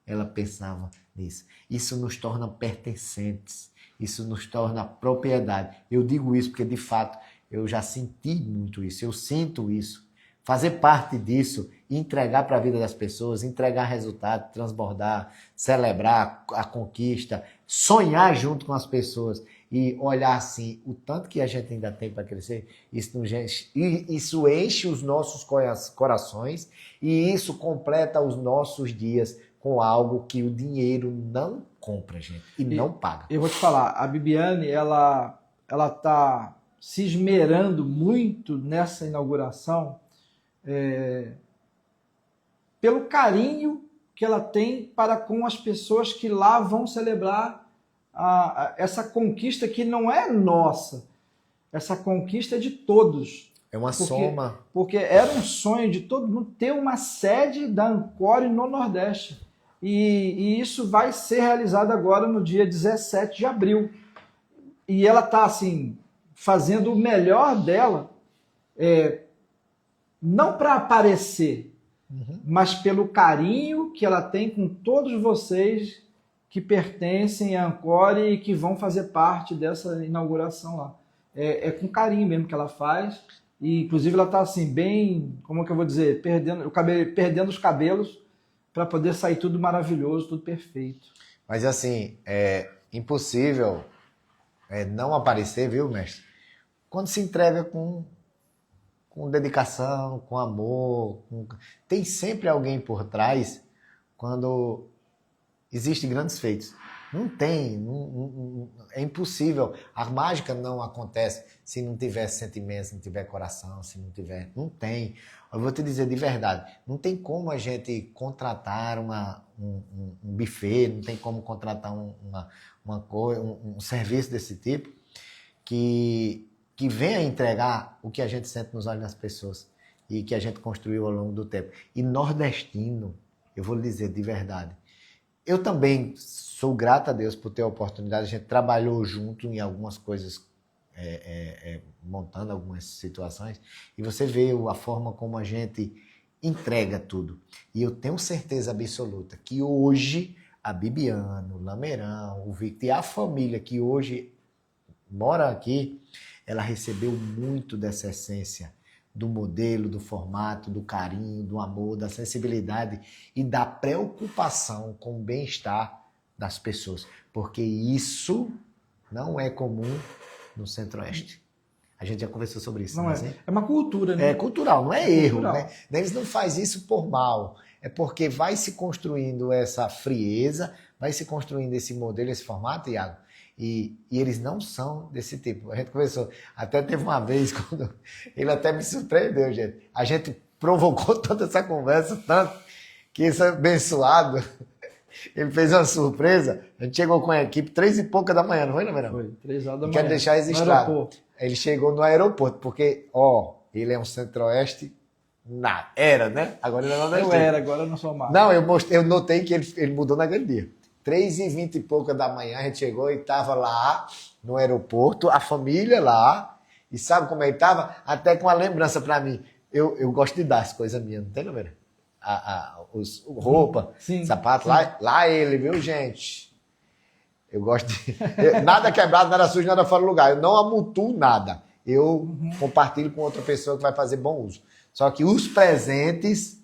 ela pensava nisso. Isso nos torna pertencentes, isso nos torna propriedade. Eu digo isso porque, de fato, eu já senti muito isso, eu sinto isso. Fazer parte disso, entregar para a vida das pessoas, entregar resultado, transbordar, celebrar a conquista, sonhar junto com as pessoas e olhar assim, o tanto que a gente ainda tem para crescer, isso enche os nossos corações e isso completa os nossos dias com algo que o dinheiro não compra, gente, e não paga. Eu vou te falar, a Bibiane, ela tá se esmerando muito nessa inauguração pelo carinho que ela tem para com as pessoas que lá vão celebrar essa conquista que não é nossa, essa conquista é de todos. É uma soma. Porque era um sonho de todo mundo ter uma sede da Encore no Nordeste. E isso vai ser realizado agora no dia 17 de abril. E ela está assim, fazendo o melhor dela, não para aparecer, mas pelo carinho que ela tem com todos vocês que pertencem à Encore e que vão fazer parte dessa inauguração lá. É com carinho mesmo que ela faz. E, inclusive, ela está assim, bem, como é que eu vou dizer, perdendo os cabelos para poder sair tudo maravilhoso, tudo perfeito. Mas, assim, é impossível não aparecer, viu, mestre? Quando se entrega com dedicação, com amor. Tem sempre alguém por trás quando existem grandes feitos. Não tem, é impossível. A mágica não acontece se não tiver sentimento, se não tiver coração, se não tiver... Não tem. Eu vou te dizer de verdade, não tem como a gente contratar um buffet, não tem como contratar um serviço desse tipo que venha entregar o que a gente sente nos olhos das pessoas e que a gente construiu ao longo do tempo. E nordestino, eu vou lhe dizer de verdade, eu também sou grato a Deus por ter a oportunidade. A gente trabalhou junto em algumas coisas, montando algumas situações, e você vê a forma como a gente entrega tudo. E eu tenho certeza absoluta que hoje a Bibiane, o Lameirão, o Victor e a família que hoje mora aqui, ela recebeu muito dessa essência do modelo, do formato, do carinho, do amor, da sensibilidade e da preocupação com o bem-estar das pessoas. Porque isso não é comum no Centro-Oeste. A gente já conversou sobre isso. Não né? É uma cultura, né? É cultural, não é erro. Cultural. Né? Eles não fazem isso por mal. É porque vai se construindo essa frieza, vai se construindo esse modelo, esse formato, Iago. E eles não são desse tipo. A gente conversou. Até teve uma vez, quando ele até me surpreendeu, gente. A gente provocou toda essa conversa tanto que esse abençoado, ele fez uma surpresa. A gente chegou com a equipe 3h pouca da manhã, não foi, Lameirão? Foi, 3 horas da manhã. Quero deixar registrado. Ele chegou no aeroporto, porque, ele é um Centro-Oeste. Era, né? Agora ele não é. Eu era, agora eu não sou mais. Não, eu notei que ele mudou naquele dia. 3h20 e pouca da manhã, a gente chegou e estava lá no aeroporto, a família lá, e sabe como é que estava? Até com uma lembrança para mim. Eu gosto de dar as coisas minhas, não tem, Lameira? Roupa, sim, sapato, sim. Lá ele, viu, gente? Eu gosto de... Nada quebrado, nada sujo, nada fora do lugar. Eu não amultuo nada. Eu compartilho com outra pessoa que vai fazer bom uso. Só que os presentes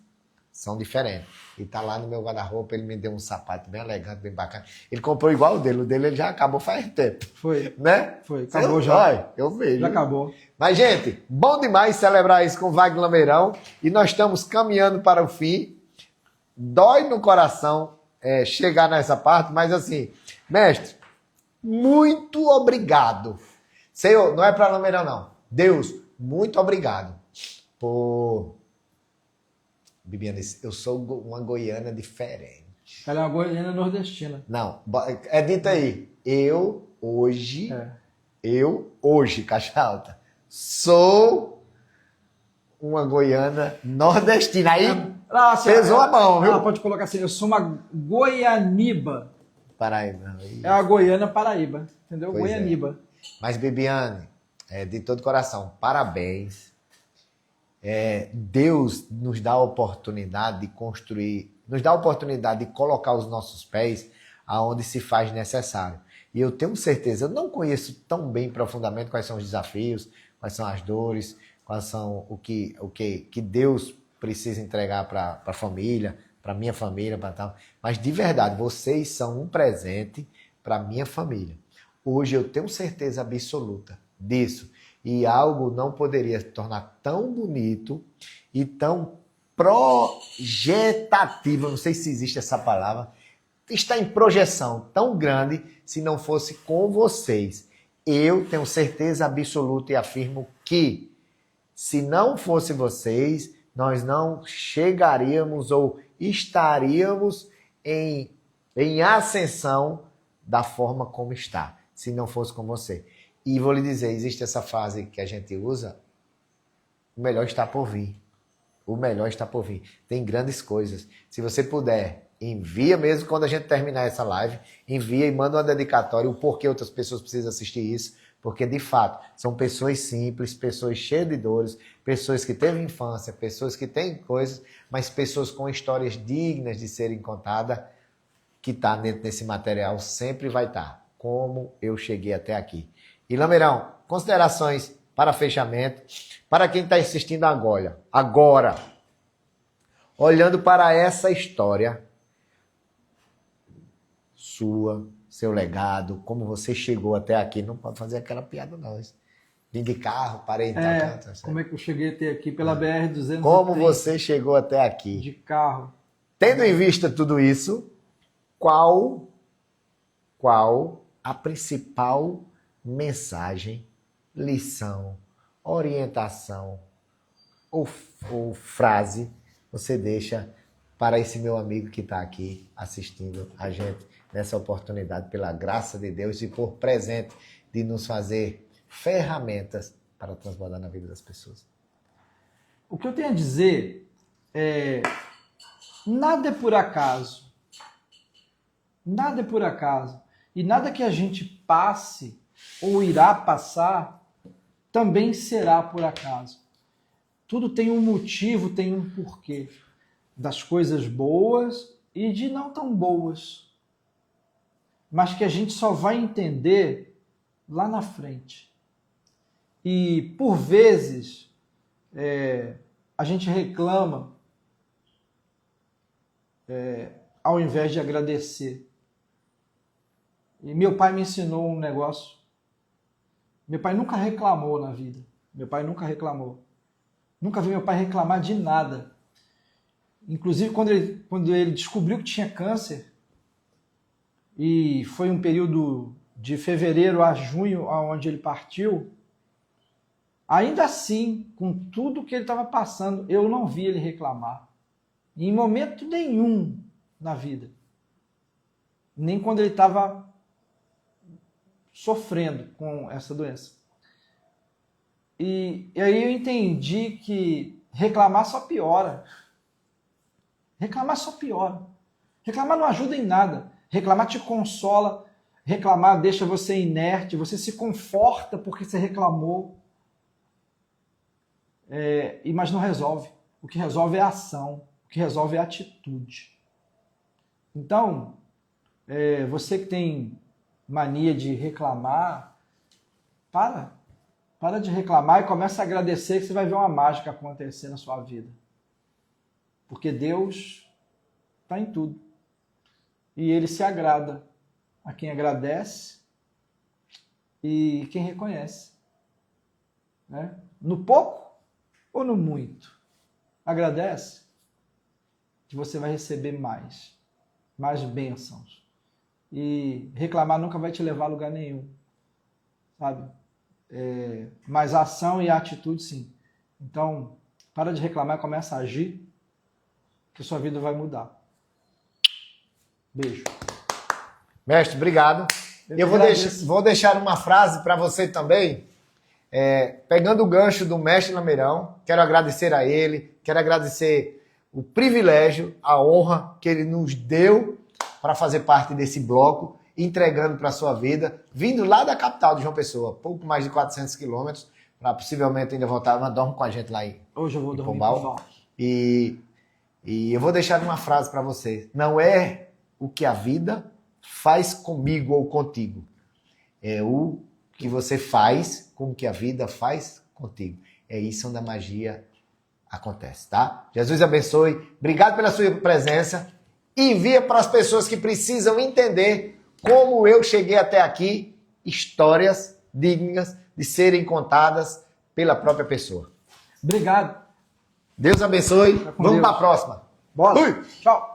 são diferentes. E tá lá no meu guarda-roupa, ele me deu um sapato bem elegante, bem bacana. Ele comprou igual o dele ele já acabou faz tempo. Foi. Né? Foi, acabou já. Vai, eu vejo. Já acabou. Mas, gente, bom demais celebrar isso com o Wagner Lameirão. E nós estamos caminhando para o fim. Dói no coração chegar nessa parte, mas assim, mestre, muito obrigado. Senhor, não é para Lameirão, não. Deus, muito obrigado por Bibiana disse, eu sou uma goiana diferente. Ela é uma goiana nordestina. Não, é dito aí. Eu hoje, Caixa Alta, sou uma goiana nordestina. Aí pesou a mão, viu? Pode colocar assim, eu sou uma goianiba. Paraíba. É a Goiânia Paraíba, entendeu? Pois Goianiba. Mas, Bibiane, de todo coração, parabéns. Deus nos dá a oportunidade de construir, nos dá a oportunidade de colocar os nossos pés aonde se faz necessário. E eu tenho certeza, eu não conheço tão bem profundamente quais são os desafios, quais são as dores, quais são o que Deus precisa entregar para a família, para minha família, para tal. Mas de verdade, vocês são um presente para minha família. Hoje eu tenho certeza absoluta disso. E algo não poderia se tornar tão bonito e tão projetativo, não sei se existe essa palavra, está em projeção tão grande se não fosse com vocês. Eu tenho certeza absoluta e afirmo que se não fosse vocês, nós não chegaríamos ou estaríamos em ascensão da forma como está, se não fosse com você. E vou lhe dizer, existe essa frase que a gente usa, o melhor está por vir. O melhor está por vir. Tem grandes coisas. Se você puder, envia mesmo quando a gente terminar essa live, envia e manda uma dedicatória, o porquê outras pessoas precisam assistir isso, porque de fato, são pessoas simples, pessoas cheias de dores, pessoas que teve infância, pessoas que têm coisas, mas pessoas com histórias dignas de serem contadas, que está dentro desse material, sempre vai estar. Como eu cheguei até aqui. E Lameirão, considerações para fechamento, para quem está assistindo agora, olhando para essa história sua, seu legado, como você chegou até aqui, não pode fazer aquela piada não, vim de carro, parei em tal canto. Como é que eu cheguei até aqui pela BR-230? Como você chegou até aqui? De carro. Tendo em vista tudo isso, qual a principal mensagem, lição, orientação ou frase você deixa para esse meu amigo que está aqui assistindo a gente nessa oportunidade, pela graça de Deus e por presente de nos fazer ferramentas para transbordar na vida das pessoas? O que eu tenho a dizer é: nada é por acaso. Nada é por acaso. E nada que a gente passe ou irá passar também será por acaso. Tudo tem um motivo, tem um porquê. Das coisas boas e de não tão boas. Mas que a gente só vai entender lá na frente. E, por vezes, a gente reclama ao invés de agradecer. E meu pai me ensinou um negócio. Meu pai nunca reclamou na vida. Meu pai nunca reclamou. Nunca vi meu pai reclamar de nada. Inclusive, quando ele descobriu que tinha câncer, e foi um período de fevereiro a junho, onde ele partiu, ainda assim, com tudo que ele estava passando, eu não vi ele reclamar. Em momento nenhum na vida. Nem quando ele estava sofrendo com essa doença. E aí eu entendi que reclamar só piora. Reclamar só piora. Reclamar não ajuda em nada. Reclamar te consola. Reclamar deixa você inerte. Você se conforta porque você reclamou. Mas não resolve. O que resolve é a ação. O que resolve é a atitude. Então, você que tem mania de reclamar, para de reclamar e começa a agradecer, que você vai ver uma mágica acontecer na sua vida. Porque Deus está em tudo. E Ele se agrada a quem agradece e quem reconhece. Né? No pouco ou no muito? Agradece, que você vai receber mais bênçãos. E reclamar nunca vai te levar a lugar nenhum, sabe? Mas a ação e a atitude, sim. Então, para de reclamar e começa a agir. que sua vida vai mudar. Beijo. Mestre, obrigado. Eu vou deixar uma frase para você também. Pegando o gancho do mestre Lameirão, quero agradecer a ele, quero agradecer o privilégio, a honra que ele nos deu para fazer parte desse bloco, entregando para a sua vida, vindo lá da capital de João Pessoa, pouco mais de 400 quilômetros, para possivelmente ainda voltar, mas dorme com a gente lá em Hoje eu vou dormir Pombal. E eu vou deixar uma frase para você. Não é o que a vida faz comigo ou contigo, é o que você faz com o que a vida faz contigo. É isso onde a magia acontece, tá? Jesus abençoe. Obrigado pela sua presença. Envia para as pessoas que precisam entender como eu cheguei até aqui, histórias dignas de serem contadas pela própria pessoa. Obrigado. Deus abençoe. Vamos Deus. para a próxima. Bora. Fui. Tchau.